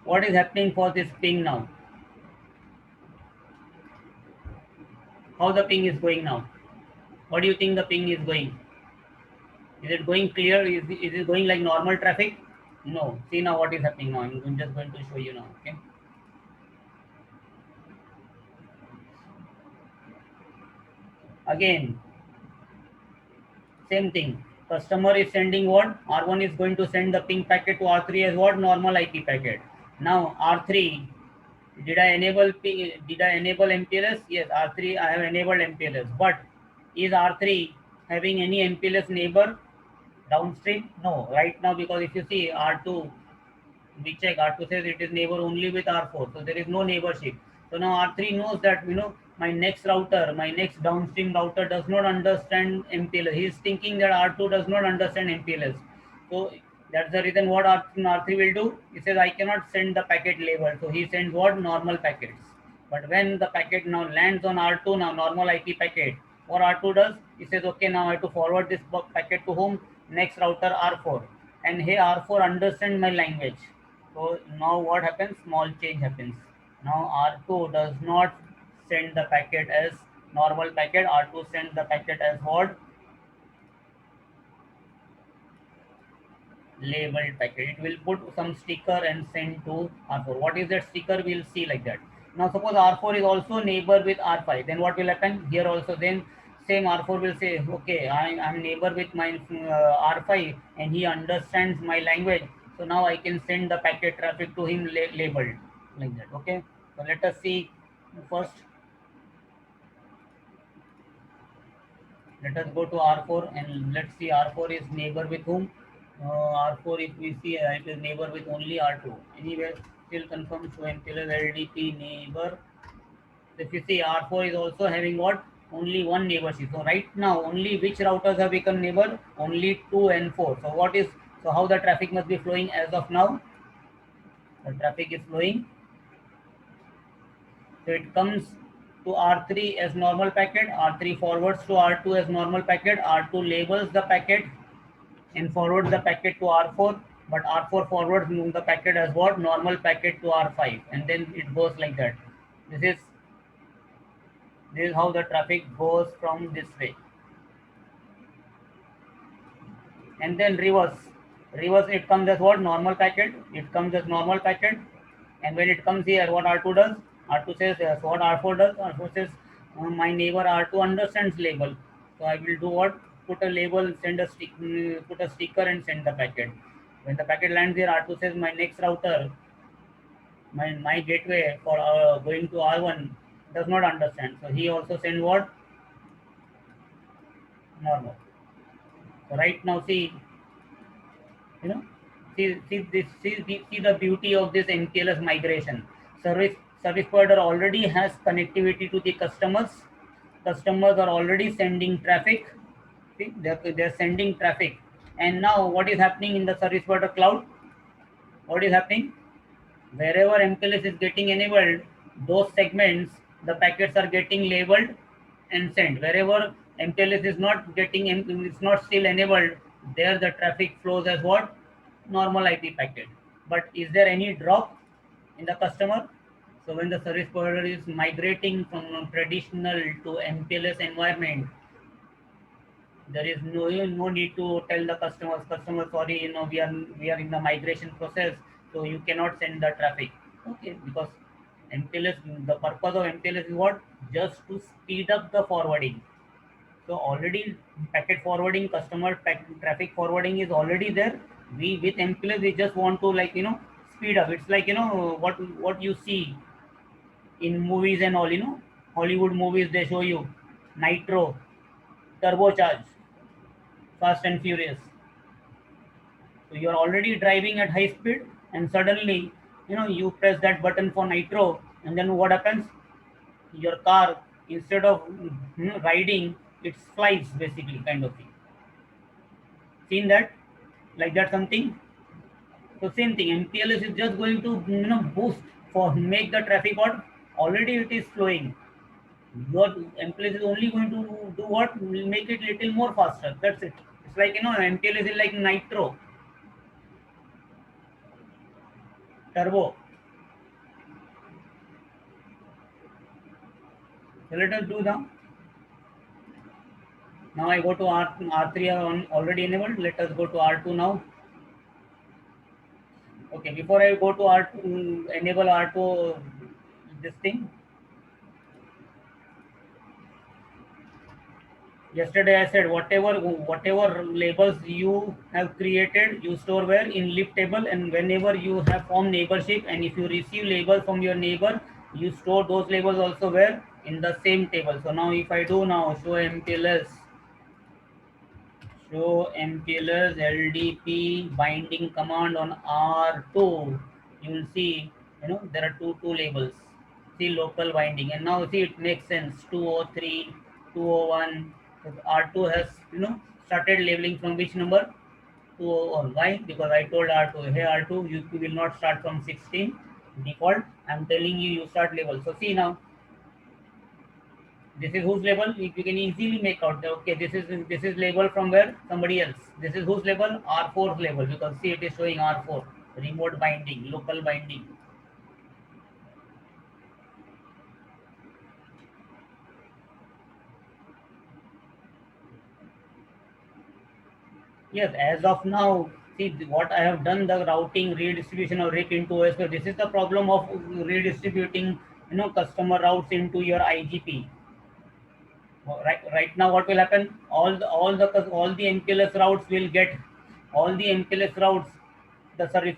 What is happening for this ping now? How the ping is going now? What do you think the ping is going? Is it going clear? Is it going like normal traffic? No. See now what is happening now. I'm just going to show you now. Okay. Again, same thing. Customer is sending what? R1 is going to send the ping packet to R3 as what? Normal IP packet. Now R3, did I enable MPLS? Yes, R3 I have enabled MPLS. But is R3 having any MPLS neighbor downstream? No, right now, because if you see R2, we check R2 says it is neighbor only with R4, so there is no neighborship. So now R3 knows that my next router, my next downstream router does not understand MPLS. He is thinking that R2 does not understand MPLS. So that's the reason what R3 will do. He says I cannot send the packet label, so he sends what? Normal packets. But when the packet now lands on R2, now normal IP packet, what R2 does, he says okay, now I have to forward this packet to whom? Next router R4, and hey, R4 understand my language. So now what happens? Small change happens. Now R2 does not send the packet as normal packet. R2 sends the packet as what? Labeled packet. It will put some sticker and send to R4. What is that sticker? We'll see like that. Now suppose R4 is also neighbor with R5. Then what will happen? Here also then same R4 will say, okay, I'm neighbor with my R5 and he understands my language. So now I can send the packet traffic to him labeled like that. Okay. So let us see first. Let us go to R4 and let's see R4 is neighbor with whom? R4 if we see it is neighbor with only R2. Anywhere still confirm show MPLS LDP neighbor. If you see R4 is also having what? Only one neighborship. So right now only which routers have become neighbor? Only 2 and 4. So how the traffic must be flowing as of now? The traffic is flowing. So it comes to R3 as normal packet, R3 forwards to R2 as normal packet, R2 labels the packet and forwards the packet to R4, but R4 forwards the packet as what? Normal packet to R5, and then it goes like that. This is how the traffic goes from this way. And then reverse it comes as what? Normal packet. It comes as normal packet, and when it comes here, what R2 does? R2 says so what R4 does? R4 says my neighbor R2 understands label, so I will do what? Put a label, put a sticker and send the packet. When the packet lands here, R2 says my next router, my gateway for going to R1 does not understand, so he also send what? Normal. So right now see, see the beauty of this MPLS migration. Service provider already has connectivity to the customers. Customers are already sending traffic. See, they're sending traffic. And now what is happening in the service provider cloud? What is happening? Wherever MPLS is getting enabled, those segments, the packets are getting labeled and sent. Wherever MPLS is not getting, it's not still enabled, there the traffic flows as what? normal IP packet. But is there any drop in the customer? So when the service provider is migrating from traditional to MPLS environment, there is no need to tell the customer, sorry, we are in the migration process, so you cannot send the traffic. Okay, because MPLS, the purpose of MPLS is what? Just to speed up the forwarding. So already packet forwarding, traffic forwarding is already there. We with MPLS we just want to, like, speed up. It's like, what you see in movies and all, Hollywood movies, they show you nitro, turbocharge, fast and furious. So you are already driving at high speed, and suddenly, you press that button for nitro, and then what happens? Your car, instead of riding, it flies basically, kind of thing. Seen that? Like that something? So same thing. MPLS is just going to boost for make the traffic what already it is flowing. Your MPLS is only going to do what? Will make it little more faster. That's it. It's like, MPLS is like nitro, turbo. So let us do now. Now I go to R3 already enabled. Let us go to R2 now. Okay, before I go to R2, enable R2, this thing. Yesterday I said whatever labels you have created, you store where in lib table, and whenever you have formed neighborship, and if you receive labels from your neighbor, you store those labels also where in the same table. So now if I do now show MPLS LDP binding command on R2, you will see, there are two labels. See local binding, and now see it makes sense. 203, 201. So R2 has, started labeling from which number? 201. Why? Because I told R2, hey R2, you will not start from 16 default. I'm telling you, you start label. So see now, this is whose label? You can easily make out that, okay, this is label from where? Somebody else. This is whose label? R4's label, because see, it is showing R4, remote binding, local binding. Yes, as of now, see what I have done, the routing redistribution of RIP into OSPF. This is the problem of redistributing, customer routes into your IGP. Right now, what will happen? All the MPLS routes will get all the MPLS routes. The service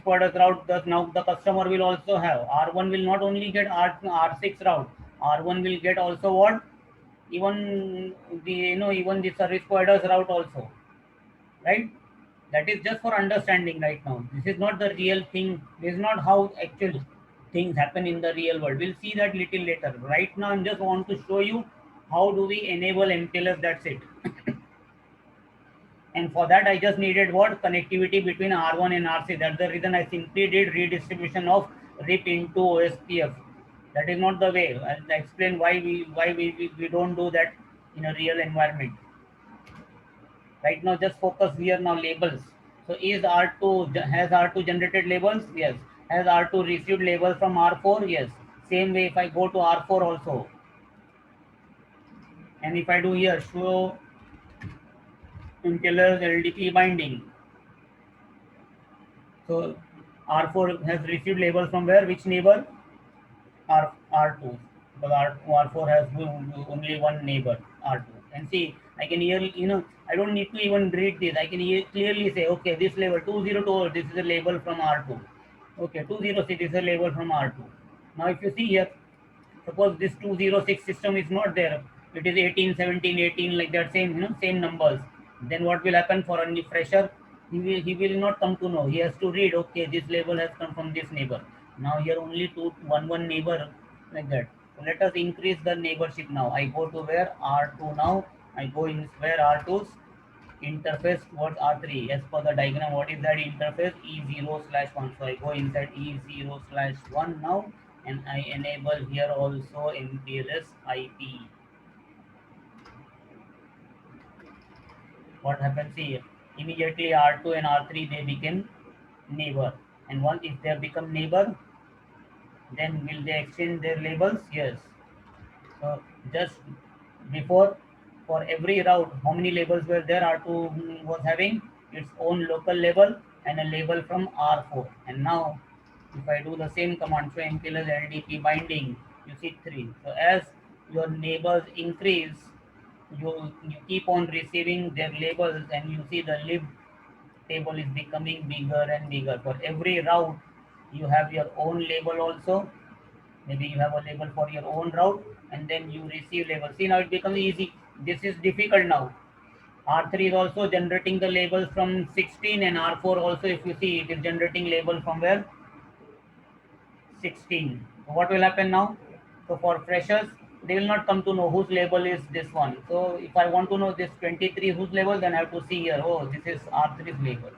provider's route. Now the customer will also have R1 will not only get R6 route. R1 will get also what? Even the service provider's route also, right? That is just for understanding right now. This is not the real thing. This is not how actual things happen in the real world. We'll see that little later. Right now, I just want to show you how do we enable MPLS. That's it. And for that, I just needed what? Connectivity between R1 and RC. That's the reason I simply did redistribution of RIP into OSPF. That is not the way. I'll explain why we don't do that in a real environment. Right now, just focus here now labels. So is R2, has R2 generated labels? Yes. Has R2 received labels from R4? Yes. Same way if I go to R4 also. And if I do here show MPLS LDP binding. So R4 has received labels from where? Which neighbor? R2. Because R4 has only one neighbor, R2. And see, I can hear, I don't need to even read this. I can clearly say, okay, this label 202, this is a label from R2. Okay, 206 is a label from R2. Now, if you see here, suppose this 206 system is not there, it is 18, 17, 18, like that, same numbers. Then what will happen for a fresher? He will not come to know. He has to read, okay, this label has come from this neighbor. Now here only one neighbor, like that. So let us increase the neighborship now. I go to where? R2 now. I go in where? R2's interface towards R3. As per the diagram, what is that interface? E0/1. So I go inside E0/1 now, and I enable here also MPLS IP. What happens here? immediately R2 and R3 they became neighbor. And once if they have become neighbor, then will they exchange their labels? Yes. So just before, for every route, how many labels were there? R2 was having its own local label and a label from R4. And now, if I do the same command, so MPLS LDP binding, you see 3. So as your neighbors increase, you keep on receiving their labels, and you see the lib table is becoming bigger and bigger. For every route, you have your own label also. Maybe you have a label for your own route, and then you receive label. See, now it becomes easy. This is difficult now. R3 is also generating the labels from 16, and R4 also, if you see, it is generating label from where? 16. So what will happen now? So for freshers, they will not come to know whose label is this one. So if I want to know this 23 whose label, then I have to see here, oh, this is R3's label.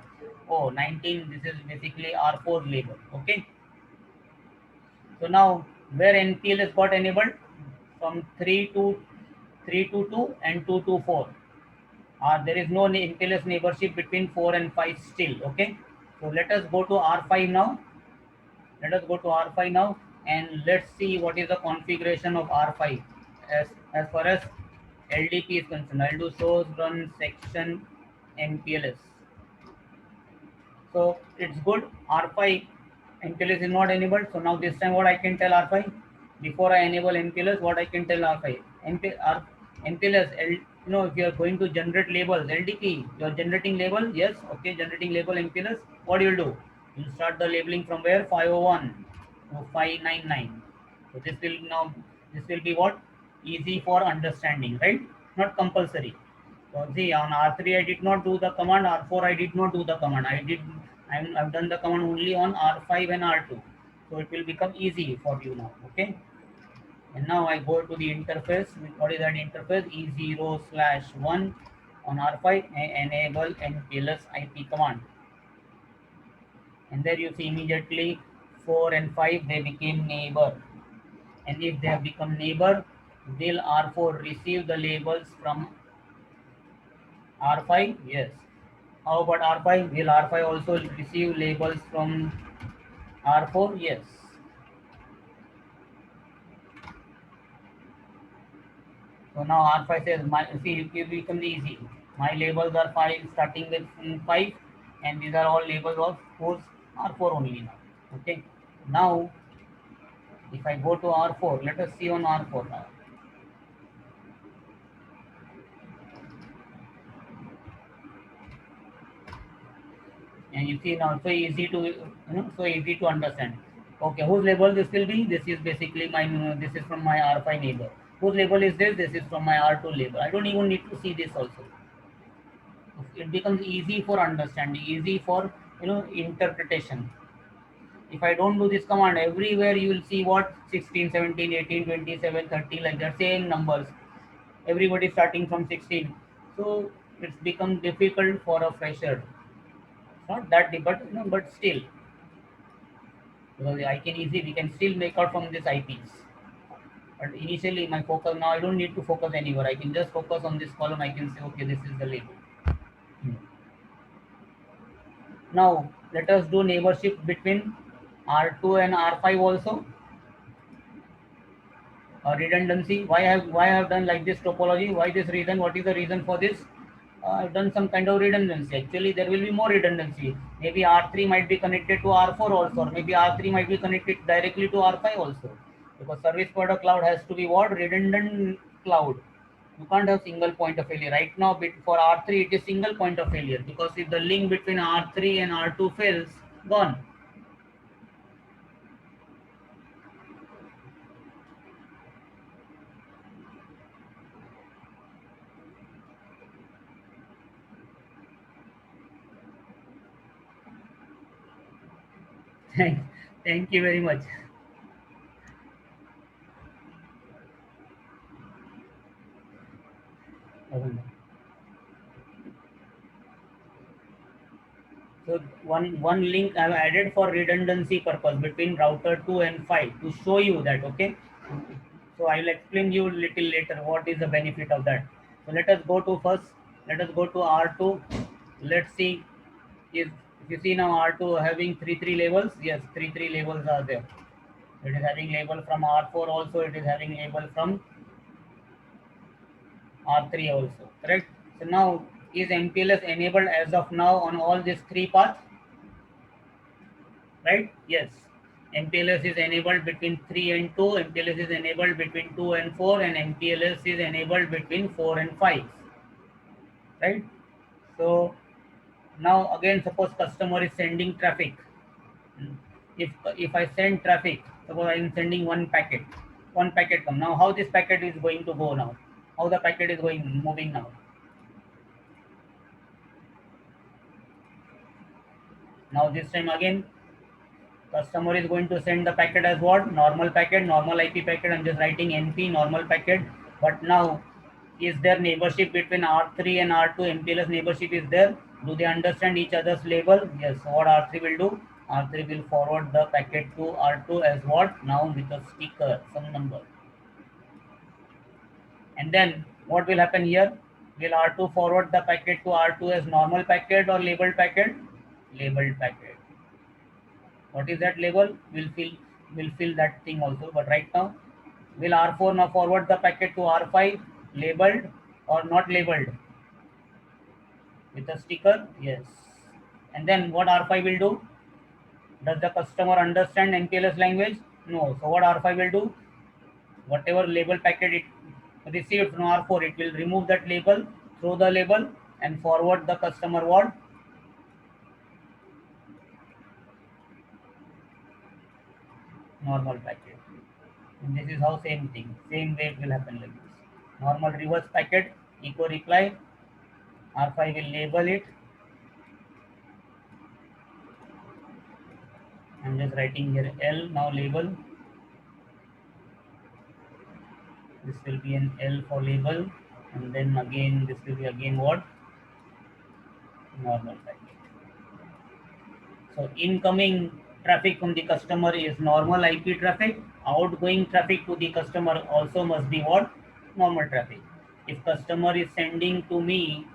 Oh, 19, this is basically R4 label. Okay. So now where NPL is got enabled from 3 to 2 and 2 to 4. There is no NPLS neighborship between 4 and 5 still. Okay. So let us go to R5 now. Let us go to R5 now, and let's see what is the configuration of R5 as far as LDP is concerned. I'll do source run section MPLS. So it's good. R5 MPLS is not enabled. So now this time what I can tell R5 before I enable MPLS, what I can tell R5 MPLS if you are going to generate labels LDP, you are generating label. Yes, okay, generating label MPLS. What you will do? You start the labeling from where? 501 to 599. So this will be what? Easy for understanding, right? Not compulsory. So see, on R3 I did not do the command, R4 I did not do the command. I've done the command only on R5 and R2. So it will become easy for you now. Okay. And now I go to the interface. What is that interface? E0/1 on R5 enable NPLS IP command. And there you see immediately 4 and 5 they became neighbor. And if they have become neighbor, will R4 receive the labels from R5? Yes. How about R5? Will R5 also receive labels from R4? Yes. So now R5 says, see, it becomes easy. My labels are 5, starting with 5, and these are all labels of course R4 only now. Okay. Now, if I go to R4, let us see on R4 now. And you see now, so easy to so easy to understand. Okay, whose label this will be? This is basically my this is from my R5 neighbor. Whose label is this? This is from my R2 label. I don't even need to see this also. It becomes easy for understanding, easy for interpretation. If I don't do this command, everywhere you will see what 16, 17, 18, 27, 30, like that, same numbers. Everybody starting from 16. So it's become difficult for a fresher. It's not that deep, but but still, because we can still make out from this IPs. But initially my focus, now I don't need to focus anywhere. I can just focus on this column. I can say, okay, this is the label. Now let us do neighborship between R2 and R5 also. Redundancy. Why I have done like this topology? Why this reason? What is the reason for this? I've done some kind of redundancy. Actually, there will be more redundancy. Maybe R3 might be connected to R4 also, or maybe R3 might be connected directly to R5 also. Because service provider cloud has to be what? Redundant cloud. You can't have single point of failure. Right now, for R3, it is single point of failure, because if the link between R3 and R2 fails, gone. Thank you very much. So one link I've added for redundancy purpose between router 2 and 5 to show you that. Okay. So I will explain you little later what is the benefit of that. So let us go to R2 Let's see if you see now R2 having three labels. Yes, three labels are there. It is having label from R4 also. It is having label from R3 also. Correct. So now is MPLS enabled as of now on all these three paths? Right? Yes. MPLS is enabled between 3 and 2, MPLS is enabled between 2 and 4, and MPLS is enabled between 4 and 5. Right? So now again, suppose customer is sending traffic. If I send traffic, suppose I am sending one packet come. Now how this packet is going to go now? How the packet is going moving now? Now this time again, customer is going to send the packet as what? Normal packet, normal IP packet. I'm just writing NP normal packet. But now, is there neighborship between R3 and R2? MPLS neighborship is there. Do they understand each other's label? Yes. So what R3 will do? R3 will forward the packet to R2 as what? Now with a sticker, some number. And then what will happen here? Will R2 forward the packet to R2 as normal packet or labeled packet? Labeled packet. What is that label? We'll fill that thing also. But right now, will R4 now forward the packet to R5 labeled or not labeled with a sticker? Yes. And then what R5 will do? Does the customer understand MPLS language? No. So what R5 will do? Whatever label packet it received from R4, it will remove that label, throw the label, and forward the customer what? Normal packet. And this is how same thing, same way it will happen like this. Normal reverse packet, echo reply, R5 will label it. I'm just writing here L, now label. This will be an L for label, and then again this will be again what? Normal packet. So incoming traffic from the customer is normal IP traffic. Outgoing traffic to the customer also must be what? Normal traffic. If customer is sending to me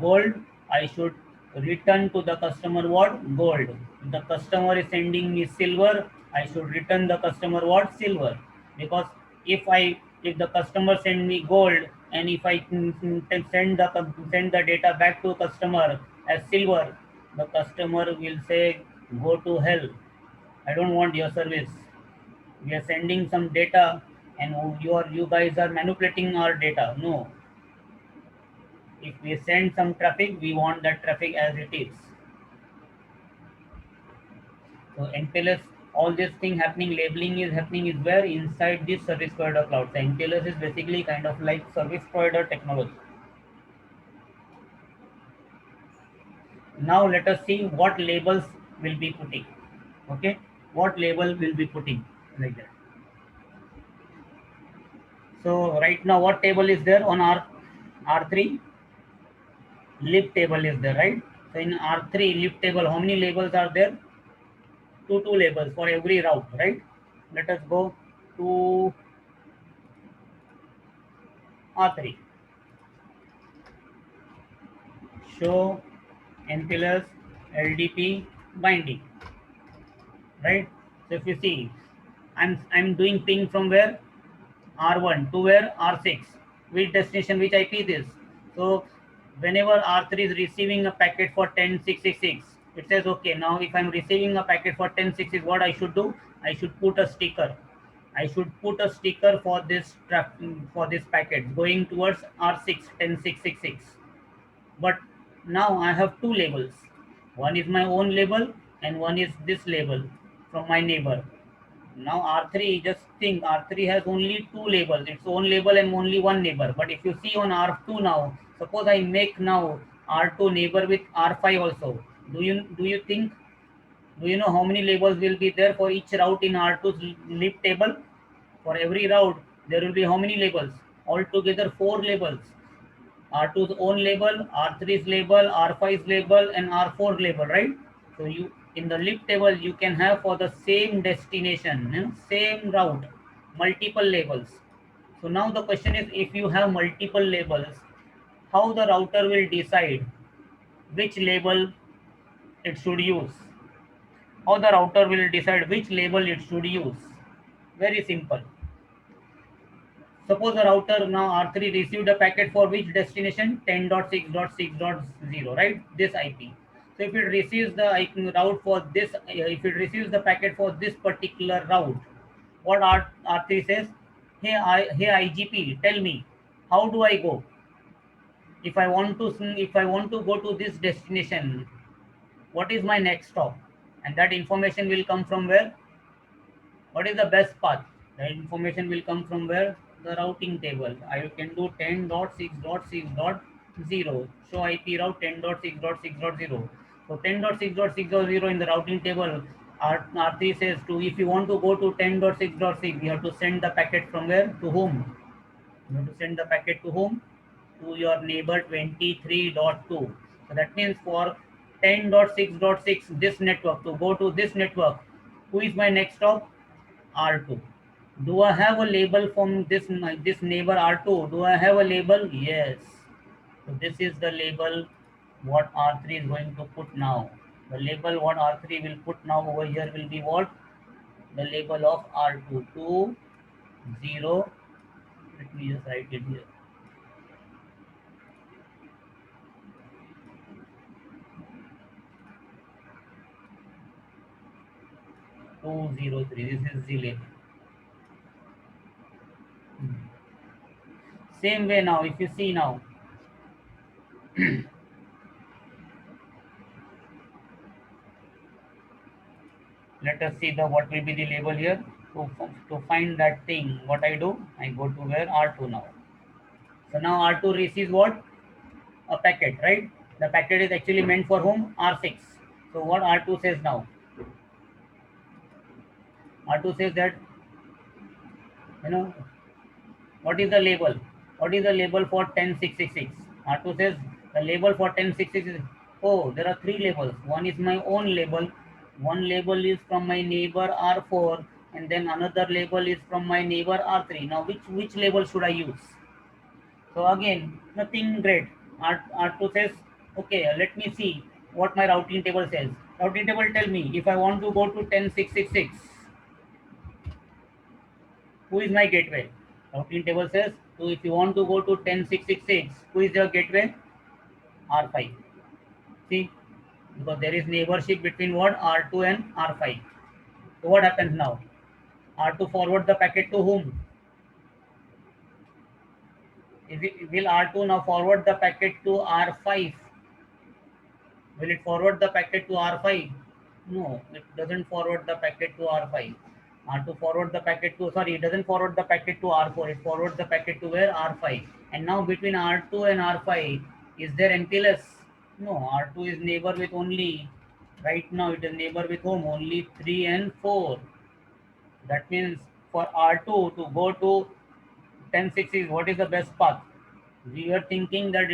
gold, I should return to the customer what? Gold. If the customer is sending me silver, I should return the customer what? Silver. Because if the customer send me gold, and if I send the data back to customer as silver, the customer will say, go to hell. I don't want your service. We are sending some data, and you guys are manipulating our data. No. If we send some traffic, we want that traffic as it is. So MPLS, all this thing happening, labeling is happening is where? Inside this service provider cloud. So MPLS is basically kind of like service provider technology. Now let us see what labels will be putting. Okay, what label will be putting like that. So right now, what table is there on R3? Lib table is there, right? So in R3 lib table, how many labels are there? Two labels for every route, right? Let us go to R3. Show MPLS LDP binding, right? So if you see, I'm doing ping from where? R1 to where? R6. Which destination, which IP this? So whenever R3 is receiving a packet for 10666, it says, okay, now if I'm receiving a packet for 10666, what I should do? I should put a sticker. I should put a sticker for this packet going towards R6 10666. But now I have two labels. One is my own label and one is this label from my neighbor. Now R3, just think, R3 has only two labels, its own label and only one neighbor. But if you see on R2 now, suppose I make now R2 neighbor with R5 also. Do you think, do you know how many labels will be there for each route in R2's lib table? For every route, there will be how many labels? Altogether 4 labels. R2's own label, R3's label, R5's label, and R4 label, right? So you, in the lib table, you can have for the same destination, same route, multiple labels. So now the question is, if you have multiple labels, how the router will decide which label it should use. How the router will decide which label it should use? Very simple. Suppose the router now R3 received a packet for which destination? 10.6.6.0, right? This IP. So if it receives the route for this, if it receives the packet for this particular route, what R3 says? Hey IGP, tell me, how do I go? If I want to go to this destination, what is my next stop? And that information will come from where? What is the best path? The information will come from where? The routing table. I can do 10.6.6.0 show IP route 10.6.6.0. So 10.6.6.0 in the routing table, R3 says to if you want to go to 10.6.6, you have to send the packet from where to whom? You have to send the packet to whom? To your neighbor 23.2. So that means for 10.6.6 this network to go to this network, who is my next stop? R2. Do I have a label from this neighbor R2? Do I have a label? Yes. So this is the label what R3 is going to put now. The label what R3 will put now over here will be what? The label of R2 2 0. Let me just write it here. 203. This is the label. Same way now, if you see now, let us see the what will be the label here. To find that thing, what I do, I go to where R2 now. So now R2 receives what? A packet, right? The packet is actually meant for whom? R6. So what R2 says now? R2 says that, you know, what is the label? What is the label for 10666? R2 says the label for 10666. Oh, there are three labels. One is my own label. One label is from my neighbor R4, and then another label is from my neighbor R3. Now, which label should I use? So again, nothing great. R2 says, okay, let me see what my routing table says. Routing table tell me if I want to go to 10666, who is my gateway? Routing table says, so if you want to go to 10666, who is your gateway? R5. See, because there is neighborship between what? R2 and R5. So what happens now? R2 forward the packet to whom? Will R2 now forward the packet to R5? Will it forward the packet to R5? No, it doesn't forward the packet to R5. R2 forward the packet to, sorry, it doesn't forward the packet to R4. It forwards the packet to where? R5. And now between R2 and R5, is there MPLS? No, R2 is neighbor with only, right now it is neighbor with whom? Only 3 and 4. That means for R2 to go to 106 is what is the best path? We are thinking that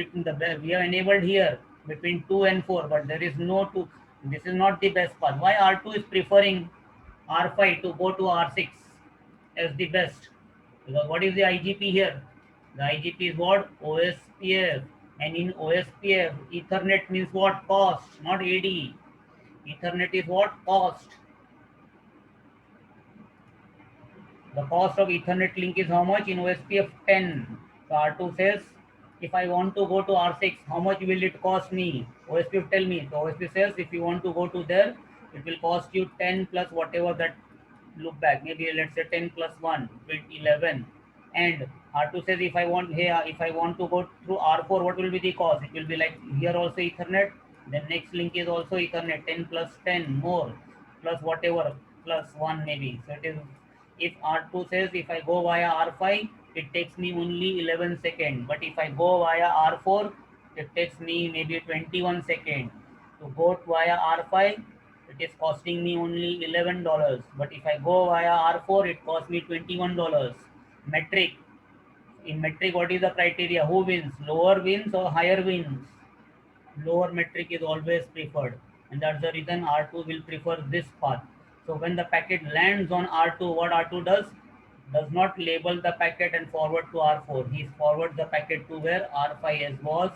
we are enabled here between 2 and 4, but there is no 2. This is not the best path. Why R2 is preferring R5 to go to R6 as the best? Because what is the IGP here? The IGP is what? OSPF. And in OSPF, Ethernet means what? Cost, not AD. Ethernet is what? Cost. The cost of Ethernet link is how much? In OSPF 10. So R2 says, if I want to go to R6, how much will it cost me? OSPF tell me. So OSPF says, if you want to go to there, it will cost you 10 plus whatever that look back. Maybe let's say 10 plus 1 will 11. And R2 says, if I want to go through R4, what will be the cost? It will be like here also Ethernet. Then next link is also Ethernet. 10 plus 10 more plus whatever plus 1 maybe. So it is, if R2 says if I go via R5, it takes me only 11 seconds. But if I go via R4, it takes me maybe 21 seconds. To go via R5, it is costing me only $11. But if I go via R4, it costs me $21. Metric. In metric, what is the criteria? Who wins? Lower wins or higher wins? Lower metric is always preferred. And that's the reason R2 will prefer this path. So when the packet lands on R2, what R2 does not label the packet and forward to R4. He forwards the packet to where? R5 as was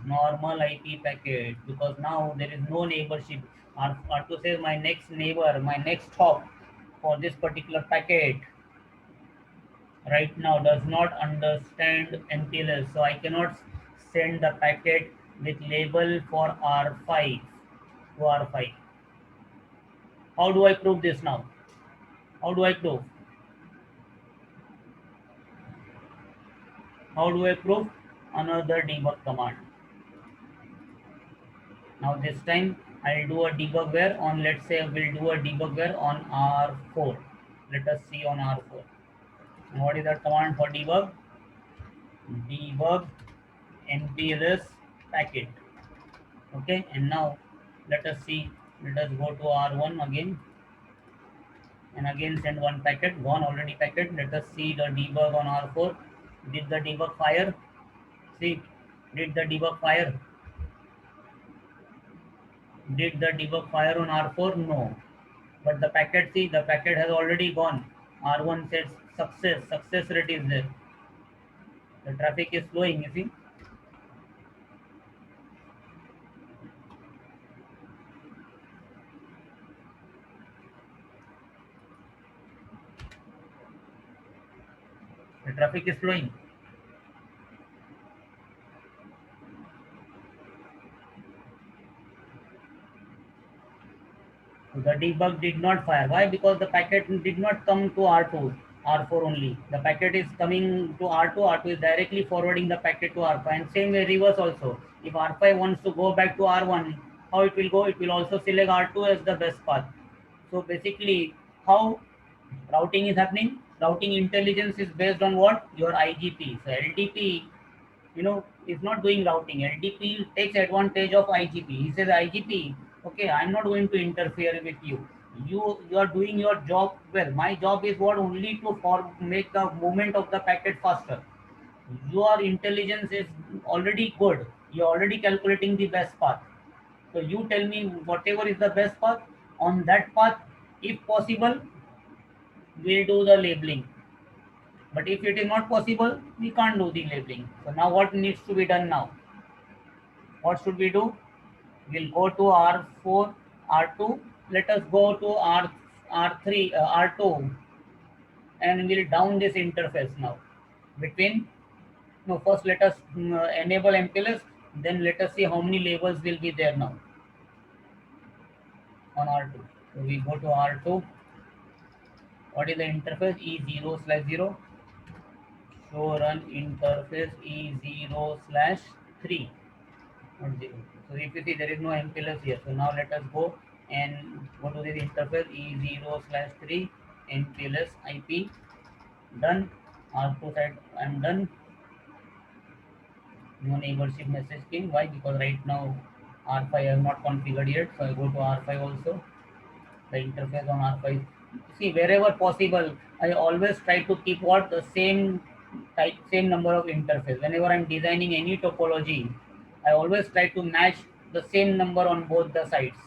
normal IP packet, because now there is no neighborship. R2 says my next neighbor, my next hop for this particular packet right now does not understand MPLS, so I cannot send the packet with label for R5 to R5. How do I prove this now? How do I prove? How do I prove? Another debug command. Now this time I'll do a debug where on, let's say we'll do a debug where on R4. Let us see on R4. And what is the command for debug? Debug MPLS packet. Okay, and now let us see. Let us go to R1 again and again send one packet. One already packet. Let us see the debug on R4. Did the debug fire? See, did the debug fire? Did the debug fire on R4? No. But the packet, see, the packet has already gone. R1 says success. Success rate is there. The traffic is flowing, you see. The traffic is flowing. So the debug did not fire. Why? Because the packet did not come to R2, R4 only. The packet is coming to R2, R2 is directly forwarding the packet to R5. And same way reverse also. If R5 wants to go back to R1, how it will go? It will also select R2 as the best path. So basically, how routing is happening? Routing intelligence is based on what? Your IGP. So LDP, is not doing routing. LDP takes advantage of IGP. He says IGP, okay, I'm not going to interfere with you. You are doing your job well. My job is what? Only to make the movement of the packet faster. Your intelligence is already good. You're already calculating the best path. So you tell me whatever is the best path. On that path, if possible, we'll do the labeling. But if it is not possible, we can't do the labeling. So now what needs to be done now? What should we do? We'll go to R4, R2. Let us go to R3, R2, and we'll down this interface now. Between, no, first let us enable MPLS, then let us see how many labels will be there now on R2. So we go to R2. What is the interface? E0/0. Show run interface E0/3. Not 0. So if you see there is no MPLS here. So now let us go and go to this interface E0/3 MPLS IP. Done. R2 side I'm done. No neighborship message came. Why? Because right now R5 I have not configured yet. So I go to R5 also. The interface on R5. See, wherever possible, I always try to keep what the same type, same number of interface. Whenever I'm designing any topology, I always try to match the same number on both the sides.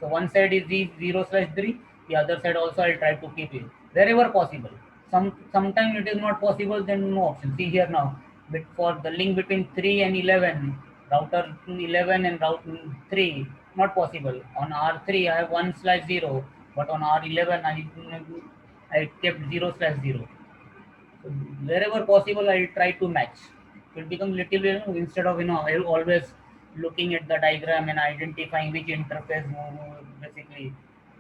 So one side is the 0/3, the other side also I'll try to keep it wherever possible. Sometimes it is not possible, then no option. See here now, but for the link between 3 and 11, router 11 and router 3, not possible. On R3 I have 1/0, but on R11 I kept 0/0. So wherever possible, I try to match. It becomes little bit, instead of always looking at the diagram and identifying which interface basically.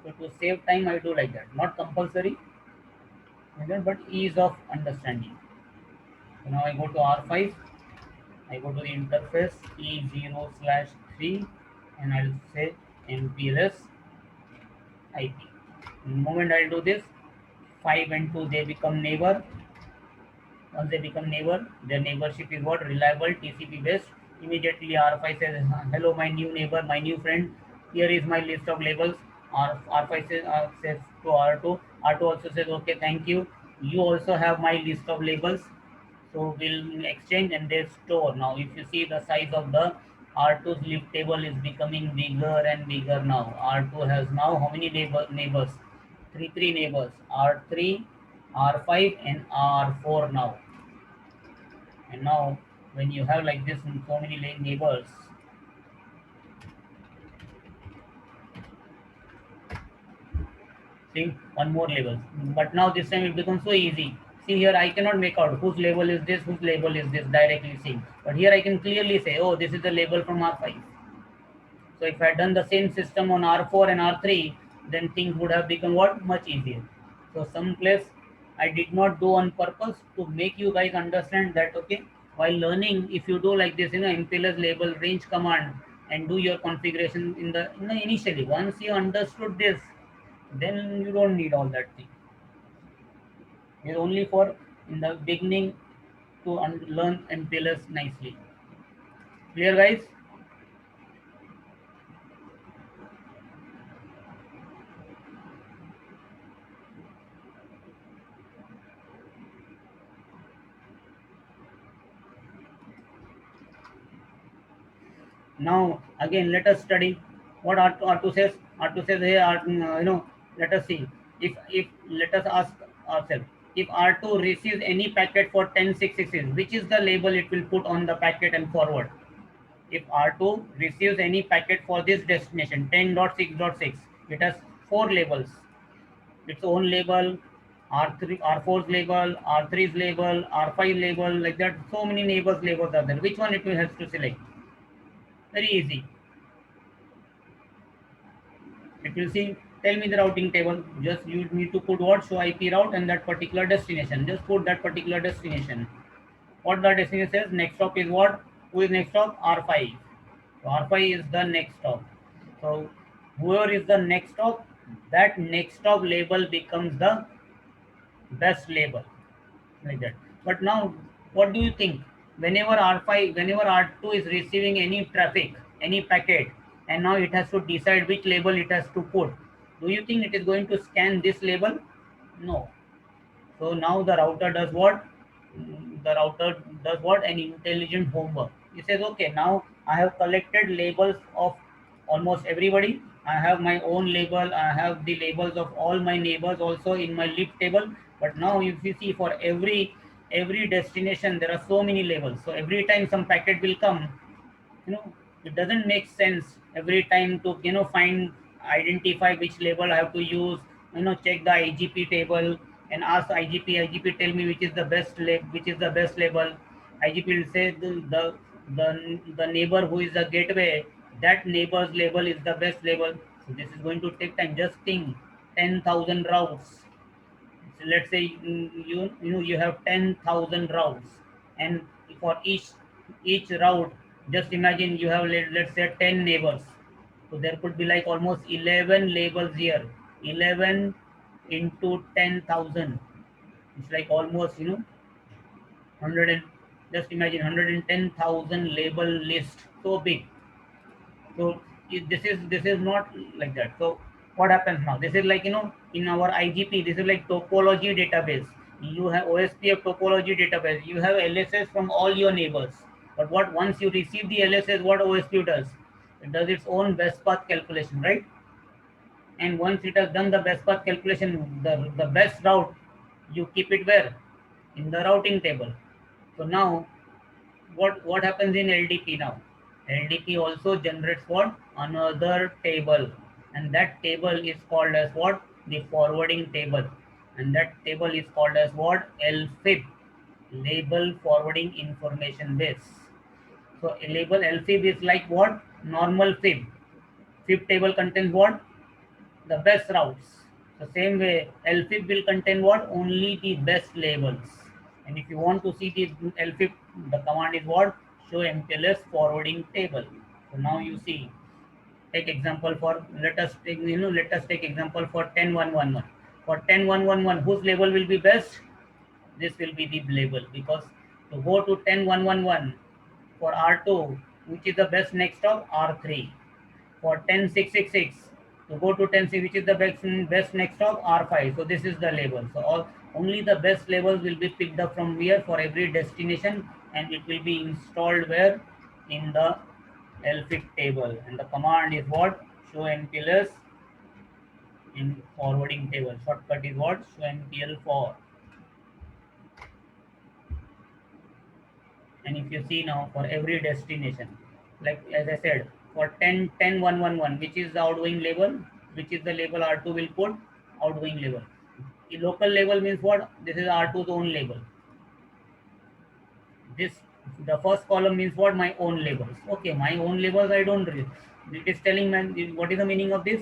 So to save time, I do like that. Not compulsory, but ease of understanding. So now I go to R5. I go to the interface E0/3 and I'll say MPLS IP. The moment I'll do this, 5 and 2 they become neighbor. Once they become neighbor, their neighborship is what? Reliable TCP based. Immediately R5 says, hello, my new neighbor, my new friend. Here is my list of labels. R5 says to R2. R2 also says, okay, thank you. You also have my list of labels. So we'll exchange and they store. Now, if you see the size of the R2's leaf table is becoming bigger and bigger now. R2 has now how many neighbors? Three neighbors. R3, R5 and R4 now. And now when you have like this so many neighbors. See, one more label. But now this time it becomes so easy. See here, I cannot make out whose label is this, whose label is this directly seeing. But here I can clearly say, oh, this is the label from R5. So if I had done the same system on R4 and R3, then things would have become what? Much easier. So some place I did not do on purpose to make you guys understand that, okay, while learning, if you do like this, MPLS label range command and do your configuration in the initially, once you understood this, then you don't need all that thing. It's only for in the beginning to learn MPLS nicely. Clear, guys? Now again, let us study what R2 says. R2 says here, let us see if let us ask ourselves if R2 receives any packet for 10.666, which is the label it will put on the packet and forward. If R2 receives any packet for this destination 10.6.6, it has four labels, its own label, R3, R4's label, R3's label, R5 label, like that. So many neighbors labels are there. Which one it will have to select? Very easy. It will see, tell me the routing table. Just you need to put what? Show IP route and that particular destination. Just put that particular destination. What the destination says, next stop is what? Who is next stop? R5. So R5 is the next stop. So whoever is the next stop, that next stop label becomes the best label, like that. But now, what do you think? Whenever R2 is receiving any traffic, any packet, and now it has to decide which label it has to put, do you think it is going to scan this label? No. So now the router does what? The router does what? An intelligent homework. It says, okay, now I have collected labels of almost everybody. I have my own label. I have the labels of all my neighbors also in my leaf table. But now if you see for every destination, there are so many labels. So every time some packet will come, you know, it doesn't make sense every time to find identify which label I have to use, check the IGP table and ask IGP tell me which is the best label. IGP will say the neighbor who is the gateway, that neighbor's label is the best label. So this is going to take time. Just think, 10,000 routes. So let's say you have 10,000 routes, and for each route, just imagine you have let's say 10 neighbors. So there could be like almost 11 labels here. 11 into 10,000. It's like almost 100 and just imagine 110,000 label list. So big. So this is not like that. So what happens now? This is like in our IGP, this is like topology database. You have OSPF topology database. You have LSS from all your neighbors. But what once you receive the LSS, what OSPF does? It does its own best path calculation, right? And once it has done the best path calculation, the best route, you keep it where? In the routing table. So now what happens in LDP now? LDP also generates what? Another table, and that table is called as what? The forwarding table, and that table is called as what? LFIB, label forwarding information base. So a label LFIB is like what? Normal FIB. FIB table contains what? The best routes. The same way, LFIB will contain what? Only the best labels. And if you want to see the LFIB, the command is what? Show MPLS forwarding table. So now you see. Take example for let us take example for 10111. For 10111, whose label will be best? This will be the label, because to go to 10111 for R2, which is the best next stop? R3. For 10666 to go to 10, which is the best next stop? R5. So this is the label. So only the best labels will be picked up from here for every destination, and it will be installed where? In the LFIB table. And the command is what? Show MPLS in forwarding table. Shortcut is what? Show MPL for. And if you see now for every destination, like as I said, for 10 10 1 1 1, which is the outgoing label, which is the label R2 will put outgoing label. The local label means what? This is R2's own label. This, the first column means what? My own labels. Okay, my own labels I don't read. It is telling man what is the meaning of this.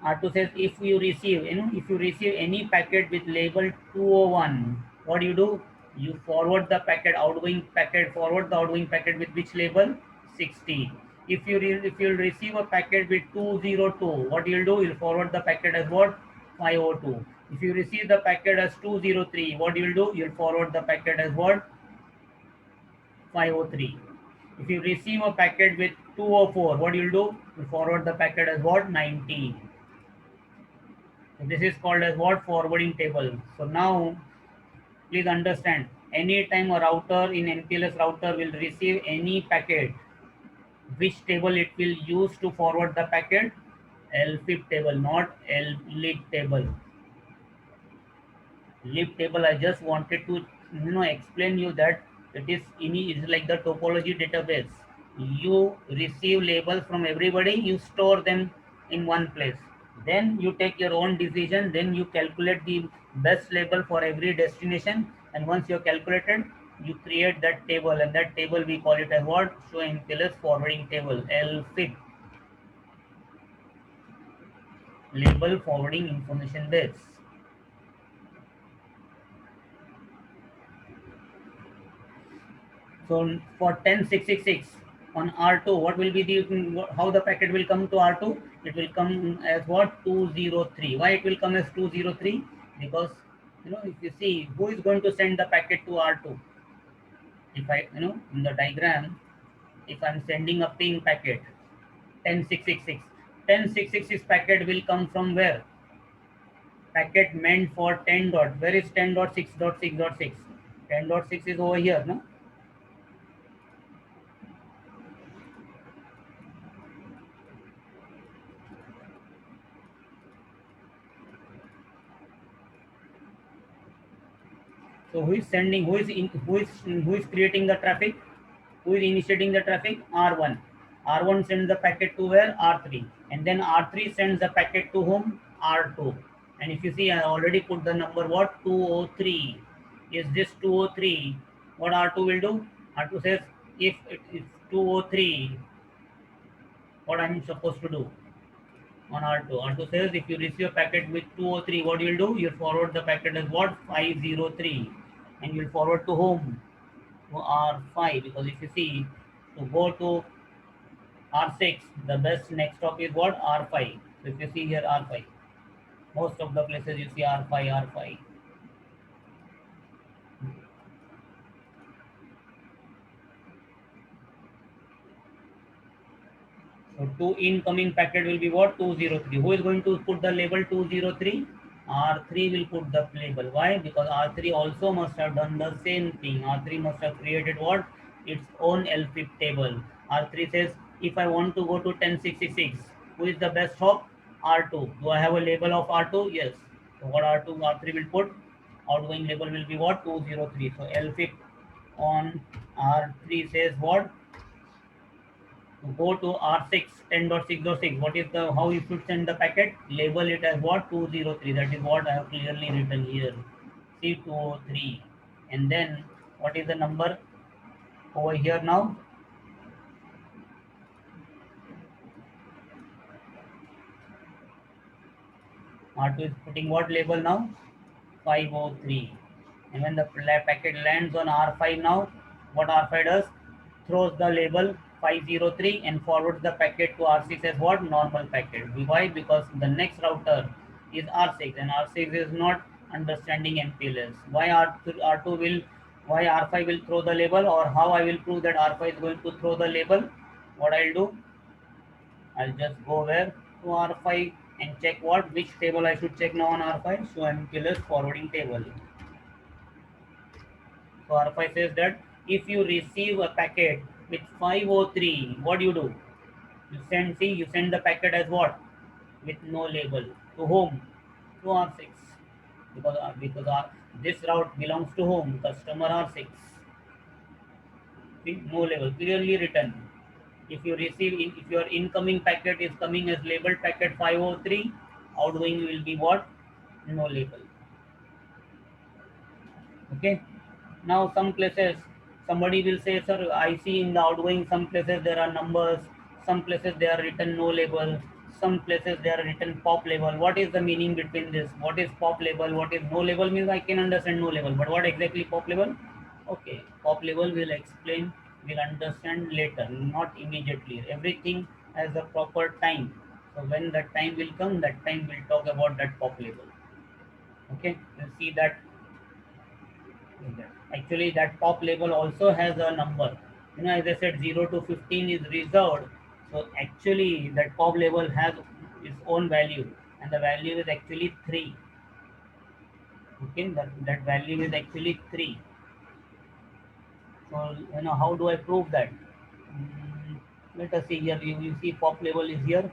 R2 says if you receive, if you receive any packet with label 201, what do? You forward the packet, outgoing packet, forward the outgoing packet with which label? 60. If you receive a packet with 202, what you'll do? You'll forward the packet as what? 502. If you receive the packet as 203, what you'll do? You'll forward the packet as what? 503. If you receive a packet with 204, what you'll do? You forward the packet as what? 90. So this is called as what? Forwarding table. So now please understand, anytime a router in MPLS router will receive any packet, which table it will use to forward the packet? LFIP table, not LLIT table. Lib table, I just wanted to explain you that it is like the topology database. You receive labels from everybody, you store them in one place. Then you take your own decision, then you calculate the best label for every destination, and once you have calculated, you create that table, and that table we call it as what? Show MPLS forwarding table, LFIP, label forwarding information base. So for 10666 on R2, what will be the, how the packet will come to R2? It will come as what? 203. Why it will come as 203? Because if you see who is going to send the packet to R2, if I in the diagram, if I'm sending a ping packet 10666, 10666 packet will come from where? Packet meant for 10 dot. Where is 10.6.6.6? 10.6 is over here, no? So who is sending? Who is creating the traffic? Who is initiating the traffic? R1. R1 sends the packet to where? R3, and then R3 sends the packet to whom? R2. And if you see, I already put the number what? 203. Is this 203? What R2 will do? R2 says if it is 203, what I'm supposed to do? On R2. R2 says if you receive a packet with 203, what you'll do? You'll forward the packet as what? 503. And you'll forward to whom? To R5. Because if you see, to go to R6, the best next stop is what? R5. So if you see here R5, most of the places you see R5, R5. So two incoming packet will be what? 203. Who is going to put the label 203? R3 will put the label. Why? Because R3 also must have done the same thing. R3 must have created what? Its own LFIP table. R3 says, if I want to go to 10666, who is the best hop? R2. Do I have a label of R2? Yes. So what R3 will put? Outgoing label will be what? 203. So LFIP on R3 says what? Go to R6 10.6.6. What is the, how you should send the packet? Label it as what? 203. That is what I have clearly written here. C203. And then what is the number over here now? R2 is putting what label now? 503. And when the packet lands on R5 now, what R5 does? Throws the label 503 and forwards the packet to R6 as what? Normal packet. Why? Because the next router is R6 and R6 is not understanding MPLS. Why R2 will, why R5 will throw the label, or how I will prove that R5 is going to throw the label? What I'll do? I'll just go where? To R5 and check what? Which table I should check now on R5? So MPLS forwarding table. So R5 says that if you receive a packet with 503, what do? You send the packet as what? With no label. To whom? To R6. Because this route belongs to whom? Customer R6. See, no label, clearly written. If you receive, if your incoming packet is coming as labeled packet 503, outgoing will be what? No label. Okay. Now some places somebody will say, sir, I see in the outgoing some places there are numbers, some places they are written no label, some places they are written pop label. What is the meaning between this? What is pop label? What is no label? Means I can understand no label, but what exactly pop label? Okay, pop label will explain, will understand later, not immediately. Everything has a proper time. So when that time will come, that time we'll talk about that pop label. Okay, you see that. Actually, that top level also has a number. As I said, 0 to 15 is reserved. So actually, that top level has its own value, and the value is actually 3. Okay, that value is actually 3. So how do I prove that? Let us see here. You see, pop level is here.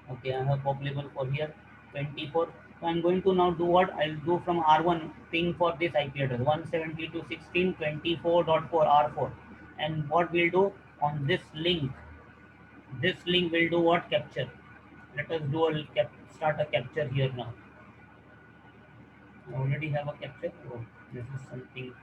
Okay, I have pop level for here 24. So I'm going to now do what? I'll do from R1 ping for this IP address 172.16.24.4 R4. And what we'll do on this link will do what? Capture. Let us do start a capture here now. I already have a capture. Oh, this is something.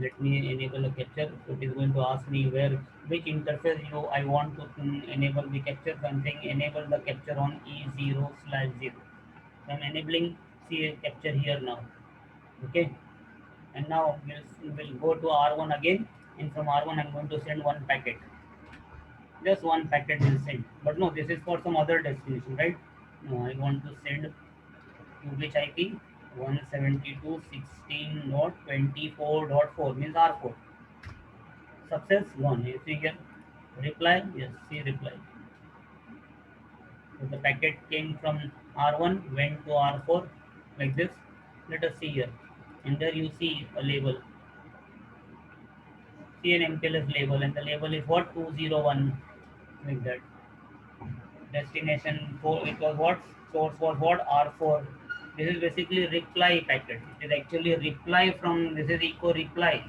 Let me enable a capture. So it is going to ask me which interface I want to enable the capture. So I'm saying enable the capture on E0/0. So I'm enabling CA capture here now. Okay, and now we'll go to R1 again, and from R1 I'm going to send one packet. Just one packet will send. But no, this is for some other destination, right? No, I want to send to which IP? 172.16.24.4 means R4. Success gone. You see here, reply, yes, see reply. So the packet came from R1, went to R4 like this. Let us see here, and there you see a label. See an MPLS label, and the label is what? 201, like that. Destination for it was what? Source was what? R4. This is basically reply packet. It is actually a reply from, this is echo reply.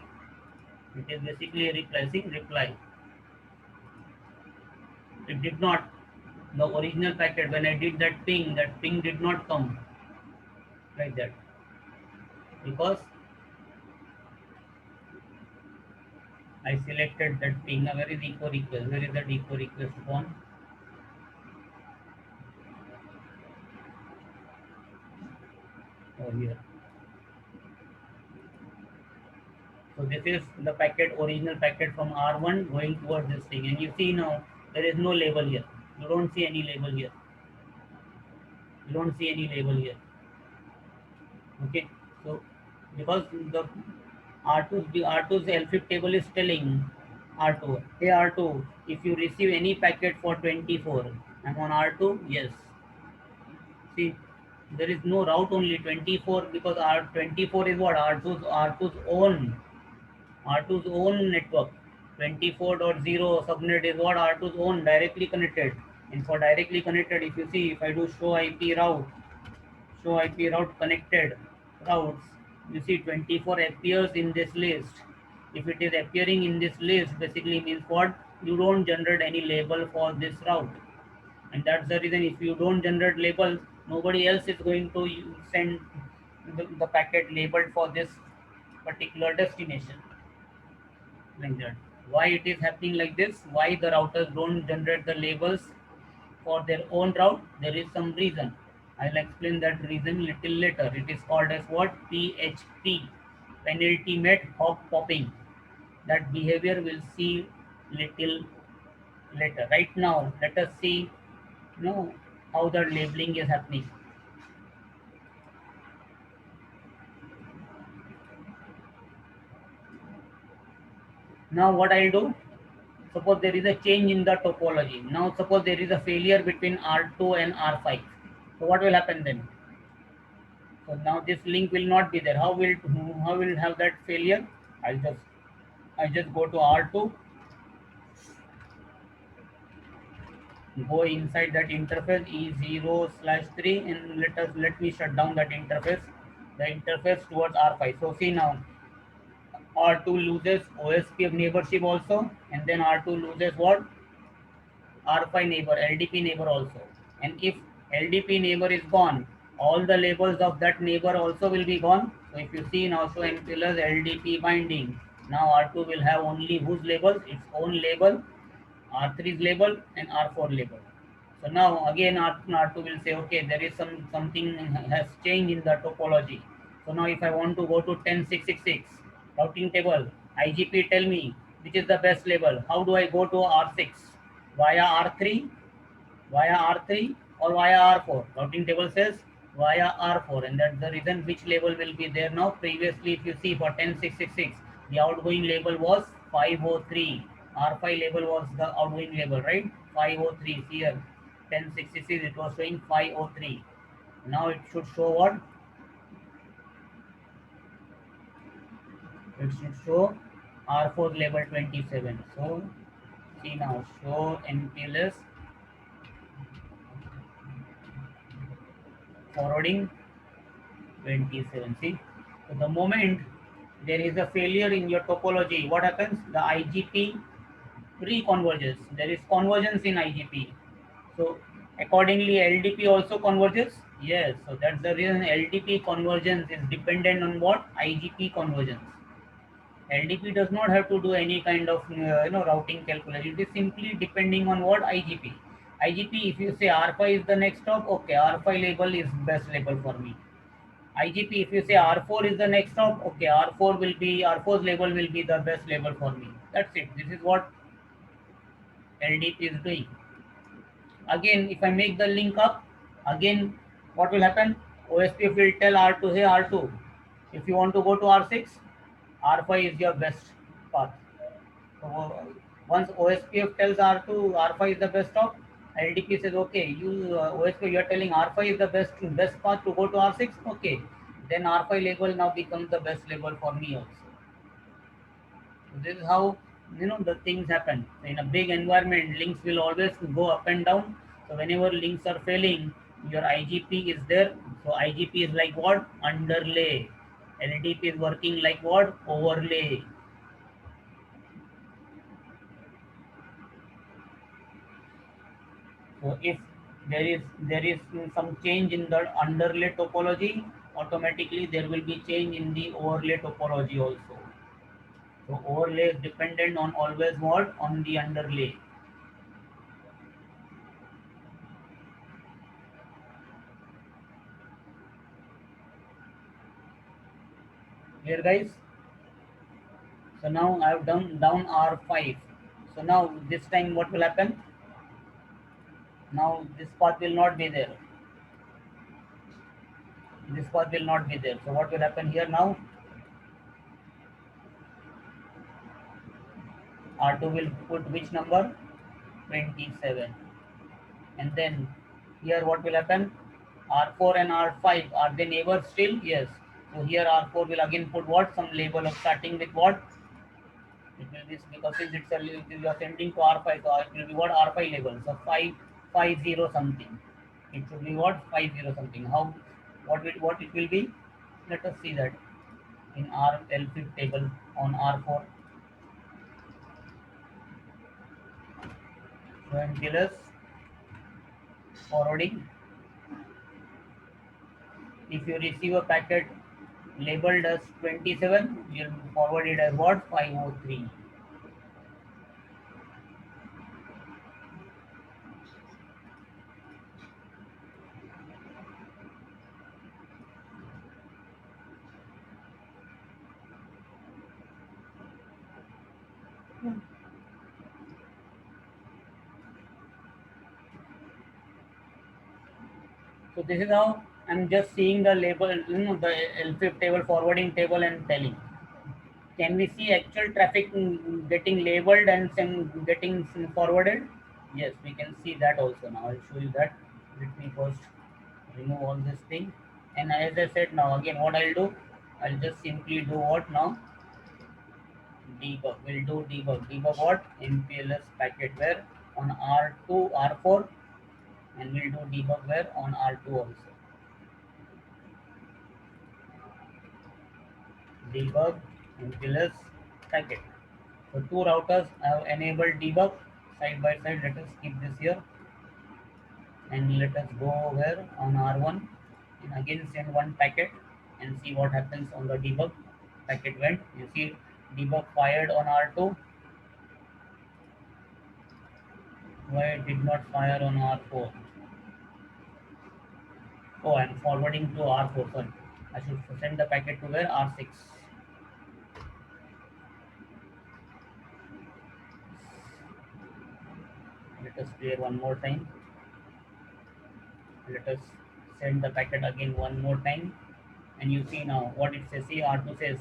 It is basically a reply. See, reply. It did not, the original packet, when I did that ping did not come like that, because I selected that ping. Where is echo request? Where is that echo request one? Oh, here. So this is the packet, original packet from R1 going towards this thing, and you see now there is no label here. You don't see any label here. You don't see any label here. Okay, so because the R2's LFIP table is telling R2, hey R2, if you receive any packet for 24, I'm on R2, yes. See, there is no route, only 24, because R24 is what? R2's own network. 24.0 subnet is what? R2's own, directly connected. And for directly connected, if you see, if I do show IP route connected routes, you see 24 appears in this list. If it is appearing in this list, basically means what? You don't generate any label for this route. And that's the reason, if you don't generate labels, nobody else is going to send the packet labeled for this particular destination, like that. Why it is happening like this? Why the routers don't generate the labels for their own route? There is some reason. I'll explain that reason little later. It is called as what? PHP, penultimate hop popping. That behavior we'll see little later. Right now, let us see how the labeling is happening. Now what I'll do, suppose there is a change in the topology. Now suppose there is a failure between R2 and R5. So what will happen then? So now this link will not be there. How will have that failure? I just go to R2. go inside that interface E0/3 and let me shut down that interface, the interface towards R5. So see now, R2 loses OSPF neighborship also, and then R2 loses what? R5 neighbor, LDP neighbor also. And if LDP neighbor is gone, all the labels of that neighbor also will be gone. So if you see now, show MPLS LDP binding. Now R2 will have only whose labels? Its own label, R3's label and R4 label. So now again R2 will say, okay, there is something has changed in the topology. So now if I want to go to 10666 routing table, IGP tell me which is the best label. How do I go to R6? Via R3, via R3 or via R4? Routing table says via R4, and that's the reason which label will be there now. Previously, if you see for 10666, the outgoing label was 503. R5 label was the outgoing label, right? 503. See here, 10666, it was showing 503. Now it should show what? It should show R4 label 27. So see now, show MPLS forwarding 27. See, so the moment there is a failure in your topology, what happens? The IGP pre-converges. There is convergence in IGP. So accordingly, LDP also converges. Yes. So that's the reason LDP convergence is dependent on what? IGP convergence. LDP does not have to do any kind of routing calculation. It is simply depending on what? IGP. IGP, if you say R5 is the next stop, okay, R5 label is best label for me. IGP, if you say R4 is the next stop, okay, R4's label will be the best label for me. That's it. This is what LDP is doing. Again, if I make the link up, again, what will happen? OSPF will tell R2, hey R2, if you want to go to R6, R5 is your best path. So once OSPF tells R2, R5 is the best stop, LDP says, okay, you OSPF, you are telling R5 is the best path to go to R6, okay, then R5 label now becomes the best label for me also. So this is how the things happen. In a big environment, links will always go up and down. So whenever links are failing, your IGP is there. So IGP is like what? Underlay. LDP is working like what? Overlay. So if there is some change in the underlay topology, automatically there will be change in the overlay topology also. So overlay is dependent on always what? On the underlay. Here guys. So now I have done down R5. So now this time what will happen? Now this path will not be there. This path will not be there. So what will happen here now? R2 will put which number? 27. And then here what will happen? R4 and R5, are they neighbors still? Yes. So here R4 will again put what? Some label of starting with what? It will be, because since you are sending to R5, so it will be what? R5 label. So 550 something. It should be what? 50 something. How? What it will be? Let us see that in our L5 table on R4. So MPLS forwarding. If you receive a packet labeled as 27, you'll forward it as what? 503. So this is how I'm just seeing the label, the L5 table, forwarding table and telling. Can we see actual traffic getting labeled and getting forwarded? Yes, we can see that also. Now I'll show you that. Let me first remove all this thing. And as I said, now again what I'll do, I'll just simply do what now? Debug. We'll do debug. Debug what? MPLS packet where on R2, R4, and we'll do debug where on R2 also. Debug MPLS packet. So two routers have enabled debug side by side. Let us keep this here and let us go over on R1 and again send one packet and see what happens on the debug. Packet went. You see debug fired on R2. Why it did not fire on R4? Oh, I'm forwarding to R4. Sorry, I should send the packet to where R6. Let us clear one more time. Let us send the packet again one more time, and you see now what it says. See, R2 says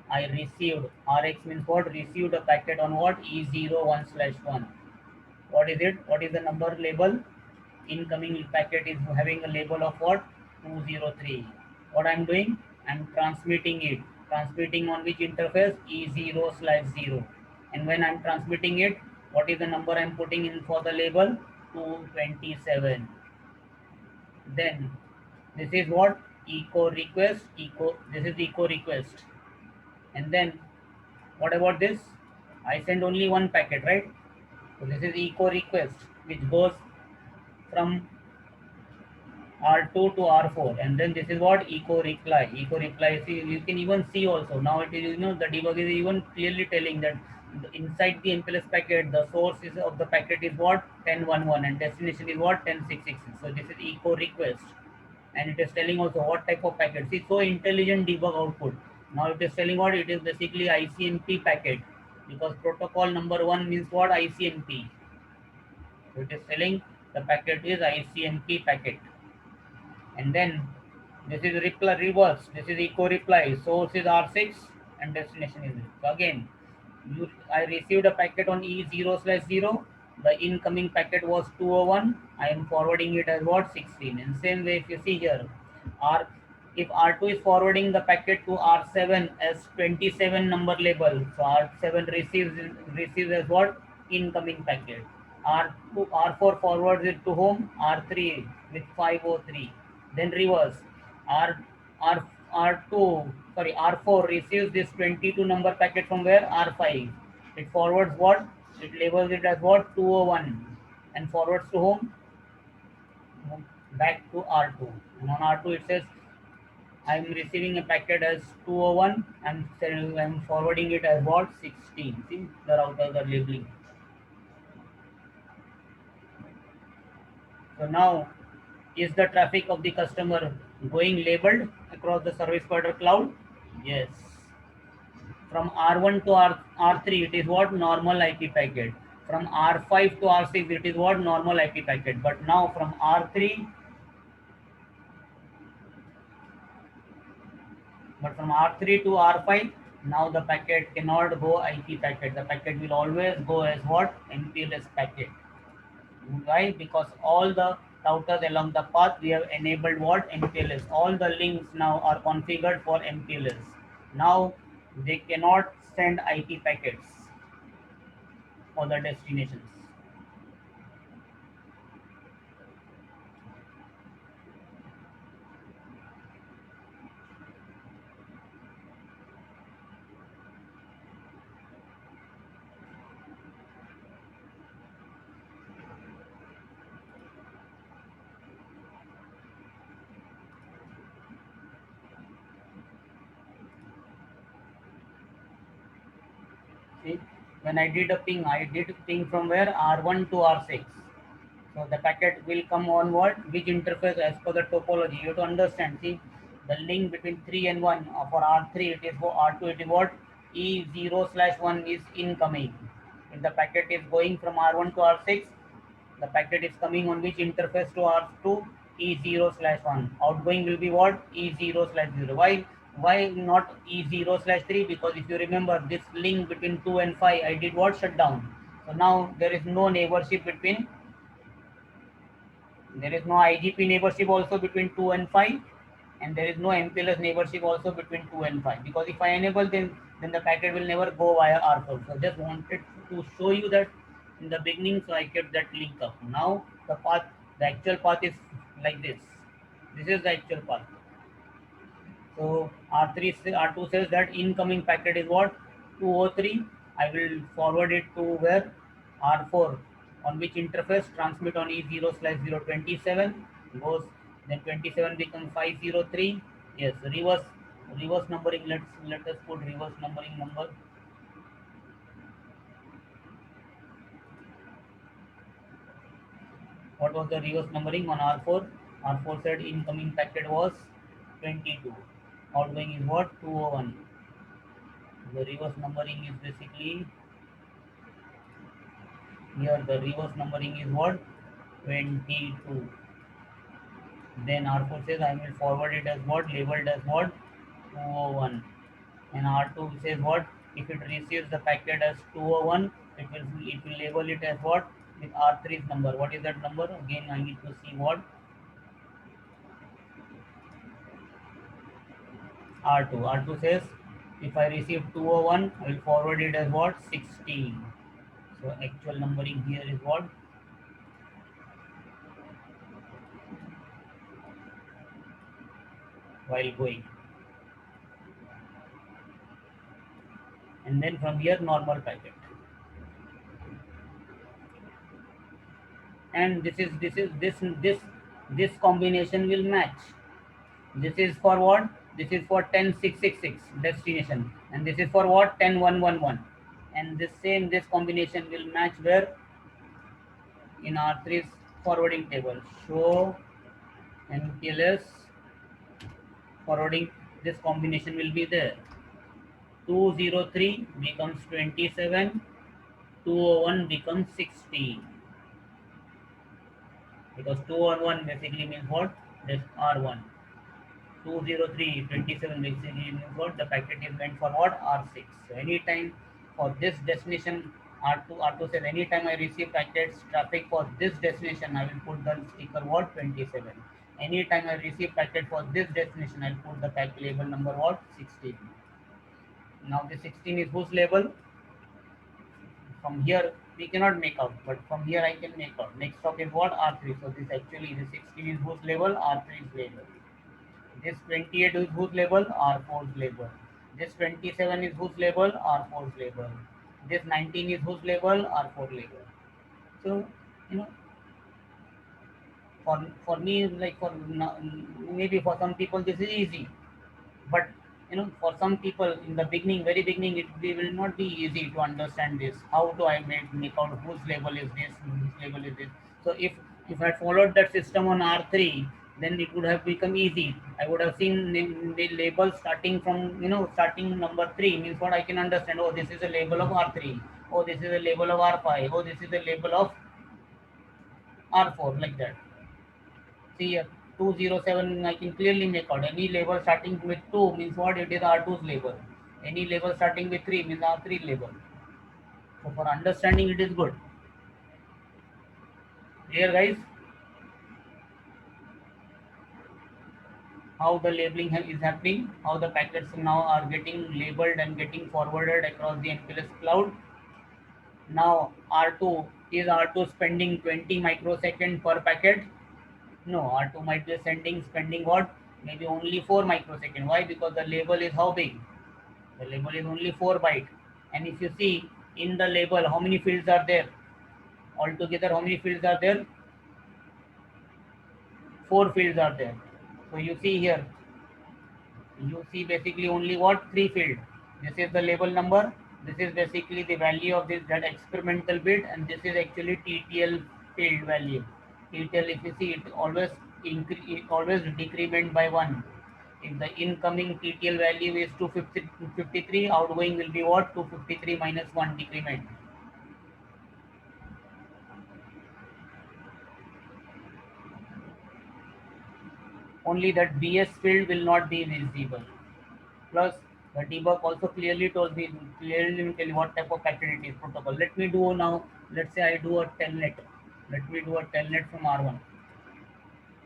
I received. RX means what? Received a packet on what? E01/1. What is it? What is the number label? Incoming packet is having a label of what? 203. What I'm doing? I'm transmitting it. Transmitting on which interface? E0/0. And when I'm transmitting it, what is the number I'm putting in for the label? 227. Then this is what? Echo request. This is echo request. And then what about this? I send only one packet, right? So this is echo request, which goes from R2 to R4, and then this is what? Echo reply. Echo reply. See, you can even see also now it is, the debug is even clearly telling that inside the MPLS packet, the source is of the packet is what? 1011 and destination is what? 10666. So this is echo request, and it is telling also what type of packet. See, so intelligent debug output. Now it is telling what? It is basically ICMP packet, because protocol number one means what? ICMP. So it is telling the packet is ICMP packet. And then this is reply reverse. This is echo reply. Source is R6 and destination is this. So again, I received a packet on E0/0. The incoming packet was 201. I am forwarding it as what? 16. In same way, if you see here, R if R2 is forwarding the packet to R7 as 27 number label, so R7 receives as what? Incoming packet. R4 forwards it to whom? R3 with 503. Then reverse. R R R2 sorry R4 receives this 22 number packet from where? R5. It forwards what? It labels it as what? 201 and forwards to whom? Back to R2. And on R2 it says I am receiving a packet as 201 and I am forwarding it as what? 16. See, the routers are labeling. So now, is the traffic of the customer going labeled across the service provider cloud? Yes. From R1 to R3, it is what? Normal IP packet. From R5 to R6, it is what? Normal IP packet. But now from R3, to R5, now the packet cannot go IP packet. The packet will always go as what? MPLS packet. Why? Because all the routers along the path we have enabled what? MPLS. All the links now are configured for MPLS. Now they cannot send IP packets for the destinations. See, when I did ping from where? R1 to R6. So the packet will come on what? Which interface as per the topology? You have to understand. See, the link between 3 and 1 for R3 it is for R2 it is what? E0/1 is incoming. If the packet is going from R1 to R6, the packet is coming on which interface to R2? E0/1. Outgoing will be what? E0/0. Why not E0/3? Because if you remember this link between 2 and 5, I did what? Shut down. So now there is no neighborship between, there is no IGP neighborship also between 2 and 5, and there is no MPLS neighborship also between 2 and 5. Because if I enable then the packet will never go via R4. So just wanted to show you that in the beginning, so I kept that link up. Now the actual path is like this. This is the actual path. So R2 says that incoming packet is what? 203. I will forward it to where? R4. On which interface? Transmit on E0/027 goes, then 27 becomes 503. Yes, reverse numbering. Let us put reverse numbering number. What was the reverse numbering on R4? R4 said incoming packet was 22. Outgoing is what? 201. The reverse numbering is basically here. The reverse numbering is what? 22. Then R4 says I will forward it as what? Labeled as what? 201. And R2 says what? If it receives the packet as 201, it will label it as what? With R3's number. What is that number? Again, I need to see what? R2. R2 says if I receive 201, I will forward it as what? 16. So actual numbering here is what? While going. And then from here normal packet. And this combination will match. This is for what? This is for 10666 destination, and this is for what? 10111. And this combination will match where? In R3's forwarding table. Show MPLS forwarding, this combination will be there. 203 becomes 27, 201 becomes 16. Because 211 basically means what? This R1. 203, 27 basically means what? The packet is meant for what? R6. So anytime for this destination, R2 says anytime I receive packets traffic for this destination, I will put the sticker what? 27. Anytime I receive packet for this destination, I'll put the pack label number what? 16. Now the 16 is whose label? From here we cannot make out, but from here I can make out. Next stop is what? R3. So this actually the 16 is whose label? R3's label. This 28 is whose label? R4's label. This 27 is whose label? R4's label. This 19 is whose label? R4 label. So you know, for me, like maybe for some people this is easy, but for some people in the beginning, very beginning, it will not be easy to understand this. How do I make out whose label is this, whose label is this? So if I followed that system on R3, then it would have become easy. I would have seen the label starting from starting number 3 means what? I can understand. Oh, this is a label of R3. Oh, this is a label of R5. Oh, this is a label of R4, like that. See here, 207, I can clearly make out. Any label starting with 2 means what? It is R2's label. Any label starting with 3 means R3 label. So for understanding, it is good. Clear, guys? How the labeling is happening, how the packets now are getting labeled and getting forwarded across the MPLS cloud. Now R2, is R2 spending 20 microsecond per packet? No, R2 might be spending what? Maybe only 4 microsecond. Why? Because the label is how big? The label is only 4 byte. And if you see in the label, how many fields are there? Altogether, how many fields are there? 4 fields are there. So you see here, you see basically only what? 3 fields. This is the label number. This is basically the value of that experimental bit, and this is actually TTL field value. TTL, if you see, it always decrement by 1. If the incoming TTL value is 253, outgoing will be what? 253 minus 1 decrement. Only that BS field will not be visible. Plus, the debug also clearly tell what type of packet it is protocol. Let me do now. Let's say I do a telnet. Let me do a telnet from R1.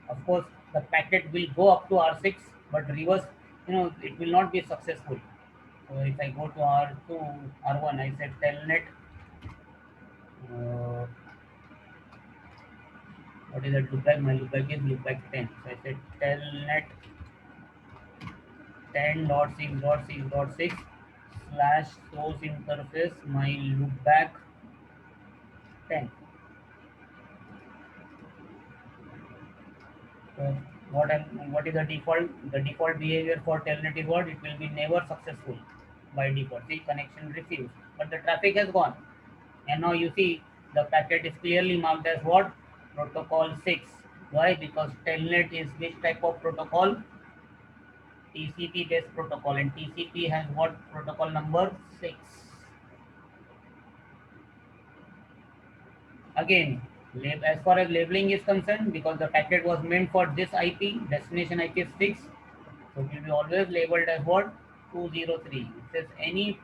Of course, the packet will go up to R6, but reverse, it will not be successful. So if I go to R2, R1, I said telnet what is that loopback? My loopback is loopback 10. So I said telnet 10.6.6.6 slash source interface my loopback 10. So what is the default? The default behavior for telnet is what? It will be never successful by default. See, connection refused, but the traffic has gone, and now you see the packet is clearly marked as what? Protocol 6. Why? Because telnet is which type of protocol? TCP based protocol, and TCP has what protocol number? 6. Again, as far as labeling is concerned, because the packet was meant for this IP, destination IP is 6, so it will be always labeled as what? 203. It says any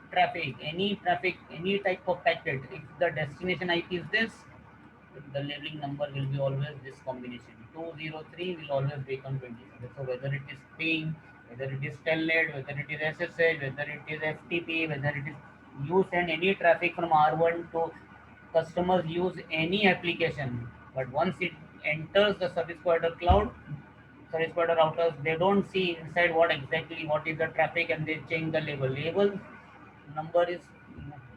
type of packet, if the destination IP is this, the labeling number will be always this combination. 203 will always become 27. So whether it is ping, whether it is telnet, whether it is SSH, whether it is FTP, whether it is you send any traffic from R1 to customers use any application, but once it enters the service provider cloud, service provider routers, they don't see inside what is the traffic, and they change the label. Label number is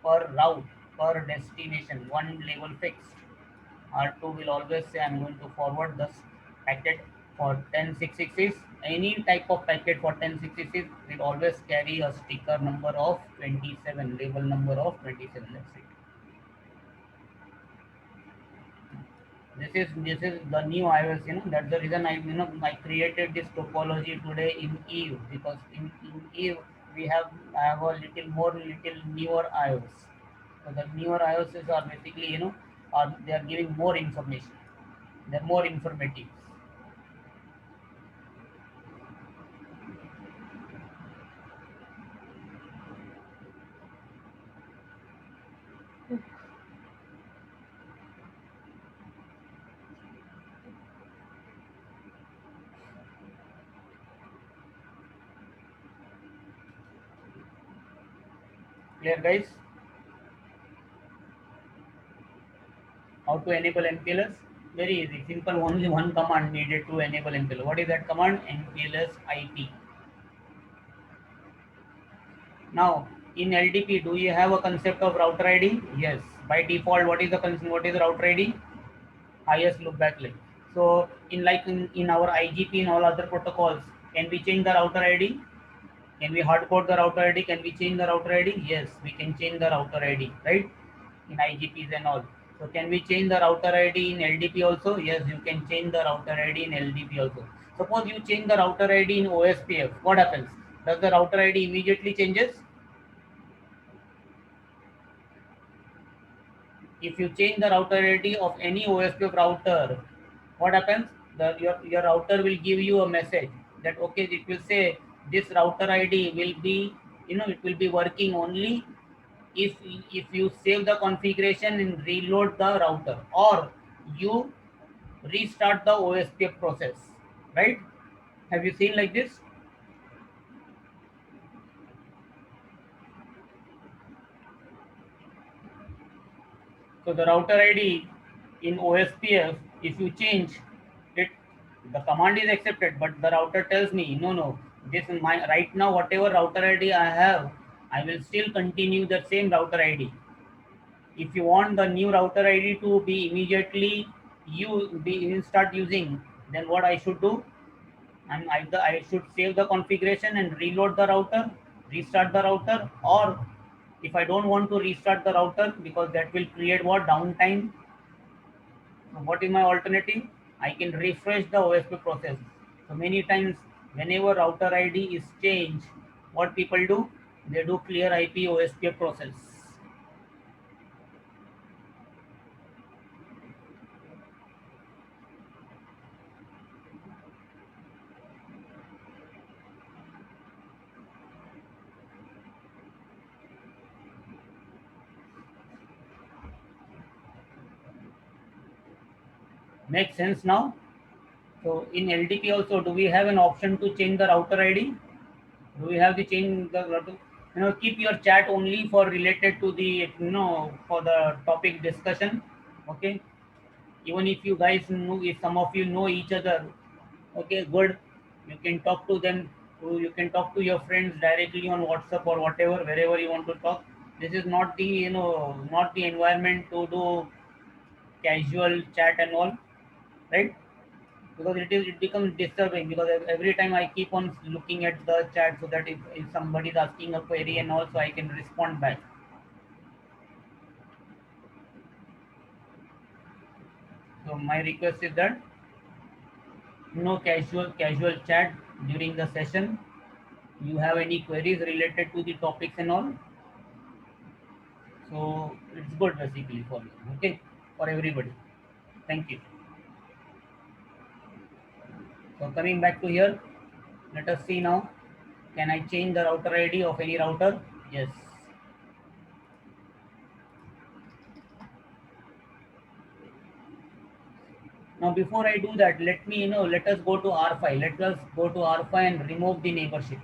per route, per destination, one label fixed. R2 will always say I'm going to forward this packet for 10666. Any type of packet for 10666 will always carry a sticker number of 27, label number of 27. That's it. This is the new iOS. That's the reason I created this topology today in Eve, because in Eve I have a little newer iOS. So the newer iOS are basically they are giving more information. They're more informative. Clear, guys? How to enable MPLS? Very easy, simple. Only one command needed to enable MPLS. What is that command? MPLS IP. Now, in LDP, do you have a concept of router ID? Yes. By default, what is the router ID? Highest loopback link. So, in our IGP and all other protocols, can we change the router ID? Can we hardcode the router ID? Can we change the router ID? Yes, we can change the router ID, right? In IGPs and all. So can we change the router ID in LDP also? Yes, you can change the router ID in LDP also. Suppose you change the router ID in OSPF, what happens? Does the router ID immediately changes? If you change the router ID of any OSPF router, what happens? Your router will give you a message that okay, it will say this router ID will be, it will be working only if you save the configuration and reload the router, or you restart the OSPF process, right? Have you seen like this? So the router ID in OSPF, if you change it, the command is accepted, but the router tells me, no, this is my right now, whatever router ID I have, I will still continue the same router ID. If you want the new router ID to be immediately start using, then what I should do? And either I should save the configuration and reload the router, restart the router, or if I don't want to restart the router because that will create what downtime, what is my alternative? I can refresh the OSP process. So many times whenever router ID is changed, what people do? They do clear IP OSP process. Makes sense now? So in LDP also, do we have an option to change the router ID? Do we have to change the router? Keep your chat only for related to the, for the topic discussion. Okay. Even if you guys know, if some of you know each other, okay, good, you can talk to them. You can talk to your friends directly on WhatsApp or whatever, wherever you want to talk. This is not the, not the environment to do casual chat and all, right? Because it becomes disturbing, because every time I keep on looking at the chat, so that if somebody is asking a query and also I can respond back. So my request is that no casual chat during the session. You have any queries related to the topics and all, so it's good basically for you, okay, for everybody. Thank you. So coming back to here, let us see now. Can I change the router ID of any router? Yes. Now before I do that, let me, let us go to R5. Let us go to R5 and remove the neighborship.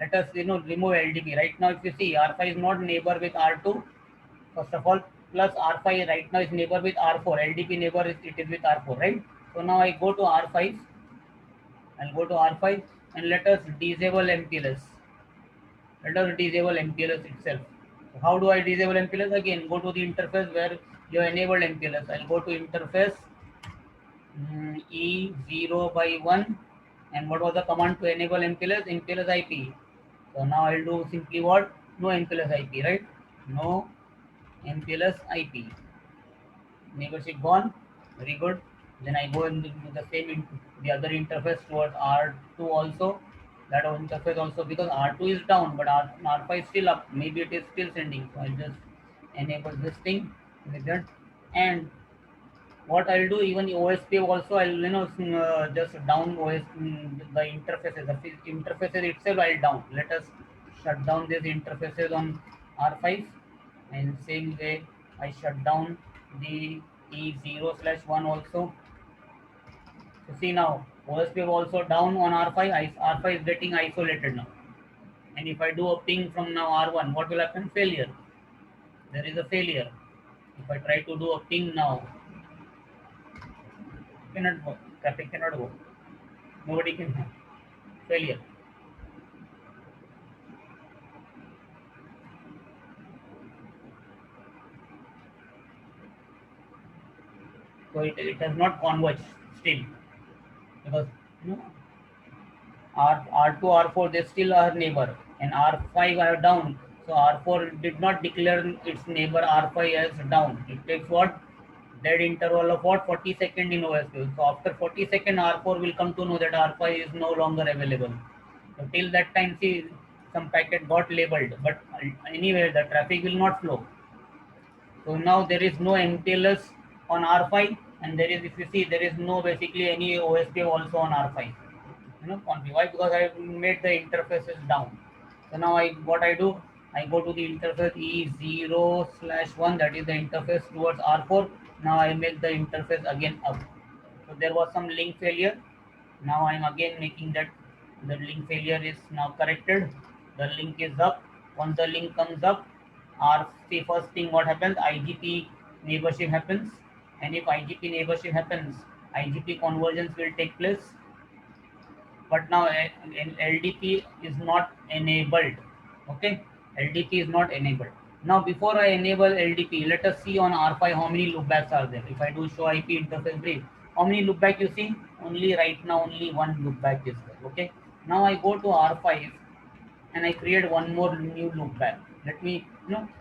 Let us, remove LDP. Right now, if you see, R5 is not neighbor with R2, first of all, plus R5 right now is neighbor with R4. LDP neighbor is, it is with R4, right? So now I go to R5. I'll go to R5 and let us disable MPLS. Let us disable MPLS itself. So how do I disable MPLS? Again, go to the interface where you enabled MPLS. I'll go to interface, E0 by 1. And what was the command to enable MPLS? MPLS IP. So now I'll do simply what? No MPLS IP, right? No MPLS IP. Neighborship gone. Very good. Then I go into the same the other interface towards R2 also. That interface also, because R2 is down, but R5 is still up. Maybe it is still sending. So I'll just enable this thing like that. And what I'll do, even the OSP also, I'll, just down OS, the interfaces, the interfaces itself I'll down. Let us shut down these interfaces on R5, and same way I shut down the E0/1 also. So see now, OSP also down on R5. R5 is getting isolated now. And if I do a ping from now R1, what will happen? Failure. There is a failure. If I try to do a ping now, cannot go. Traffic cannot go. Nobody can have. Failure. So it has not converged still, because, you know, R2, R4, they still are neighbor, and R5 are down. So R4 did not declare its neighbor R5 as down. It takes what? Dead interval of what? 40 seconds in OSP. So after 40 seconds, R4 will come to know that R5 is no longer available. So till that time, see, some packet got labeled, but anyway, the traffic will not flow. So now there is no MTLS on R5, and there is, if you see, there is no basically any OSP also on R5. Config. Why? Because I made the interfaces down. So now what I do, I go to the interface E0/1, that is the interface towards R4. Now I make the interface again up. So there was some link failure. Now I'm again making that the link failure is now corrected. The link is up. Once the link comes up, RC, first thing what happens, IGP neighborship happens. And if IGP neighborship happens, IGP convergence will take place. But now LDP is not enabled. Okay, LDP is not enabled. Now before I enable LDP, let us see on R5 how many loopbacks are there. If I do show IP interface brief, how many loopback you see? Only right now only one loopback is there. Okay, now I go to R5 and I create one more new loopback. Let me,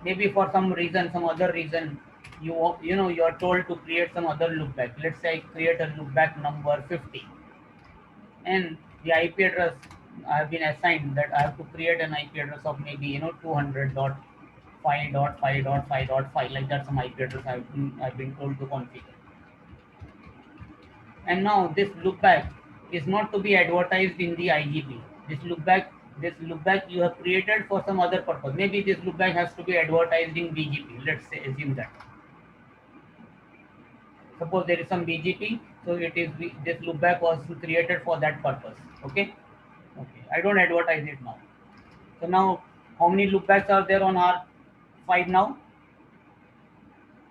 maybe for some reason, some other reason, you are told to create some other loopback. Let's say I create a loopback number 50, and the IP address I have been assigned that I have to create an IP address of maybe 200.5.5.5.5, like that, some IP address I've been told to configure. And now this loopback is not to be advertised in the IGP. This loopback you have created for some other purpose. Maybe this loopback has to be advertised in BGP. Let's say, assume that. Suppose there is some BGP, so this loopback was created for that purpose. Okay. Okay, I don't advertise it now. So now, how many loopbacks are there on R5 now?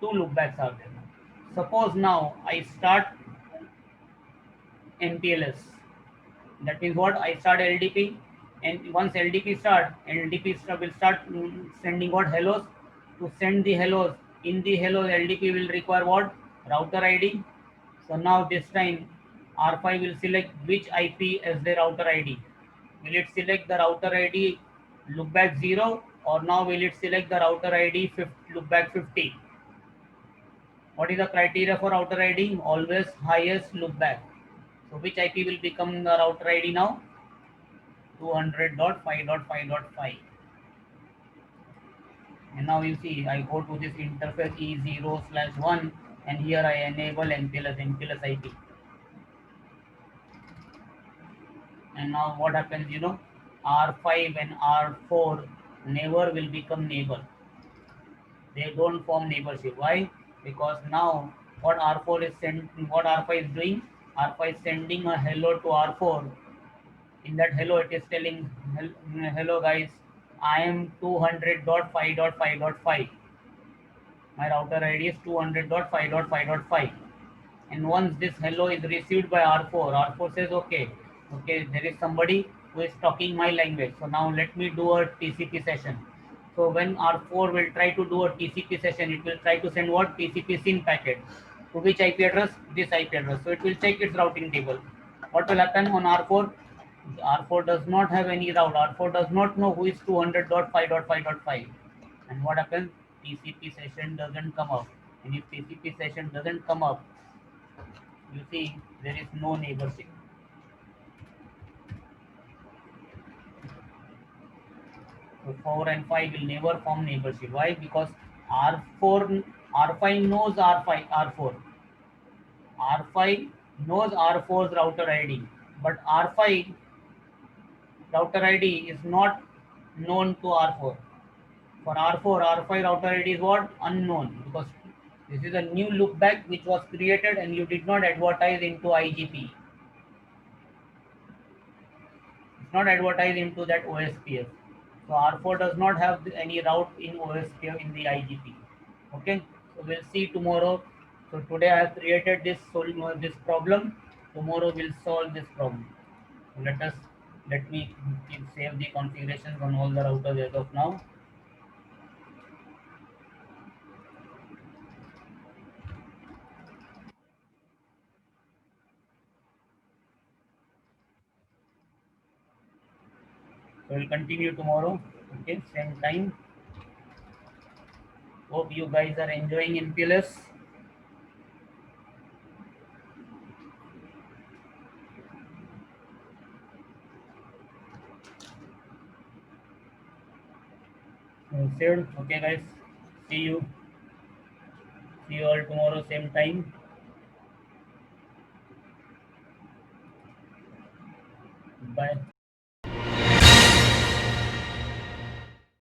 Two loopbacks are there now. Suppose now I start MPLS. That means what? I start LDP, and once LDP start, will start sending what? Hellos. To send the hellos, in the hellos LDP will require what? Router ID. So now this time R5 will select which IP as the router ID. Will it select the router ID loopback 0, or now will it select the router ID loopback 50? What is the criteria for router ID? Always highest loopback. So which IP will become the router ID now? 200.5.5.5. And now you see I go to this interface E0/1, and here I enable MPLS IP. And now what happens, R5 and R4 never will become neighbor. They don't form neighborship. Why? Because now what R5 is doing, R5 is sending a hello to R4. In that hello it is telling, hello guys, I am 200.5.5.5. My router ID is 200.5.5.5. And once this hello is received by R4, R4 says, okay, there is somebody who is talking my language. So now let me do a TCP session. So when R4 will try to do a TCP session, it will try to send what? TCP SYN packet. To which IP address? This IP address. So it will check its routing table. What will happen on R4? R4 does not have any route. R4 does not know who is 200.5.5.5. And what happens? TCP session doesn't come up. And if TCP session doesn't come up, you see there is no neighborship. So 4 and 5 will never form neighborship. Why? Because R5 knows R4. R5 knows R4's router ID, but R5 router ID is not known to R4. For R4, R5 router ID is what? Unknown, because this is a new loopback which was created and you did not advertise into IGP. It's not advertised into that OSPF. So R4 does not have any route in OSPF in the IGP. Okay, so we'll see tomorrow. So today I have created this problem. Tomorrow we'll solve this problem. So let me save the configurations on all the routers as of now. So we'll continue tomorrow. Okay, same time. Hope you guys are enjoying MPLS. Saved. Okay, guys. See you. See you all tomorrow, same time. Bye.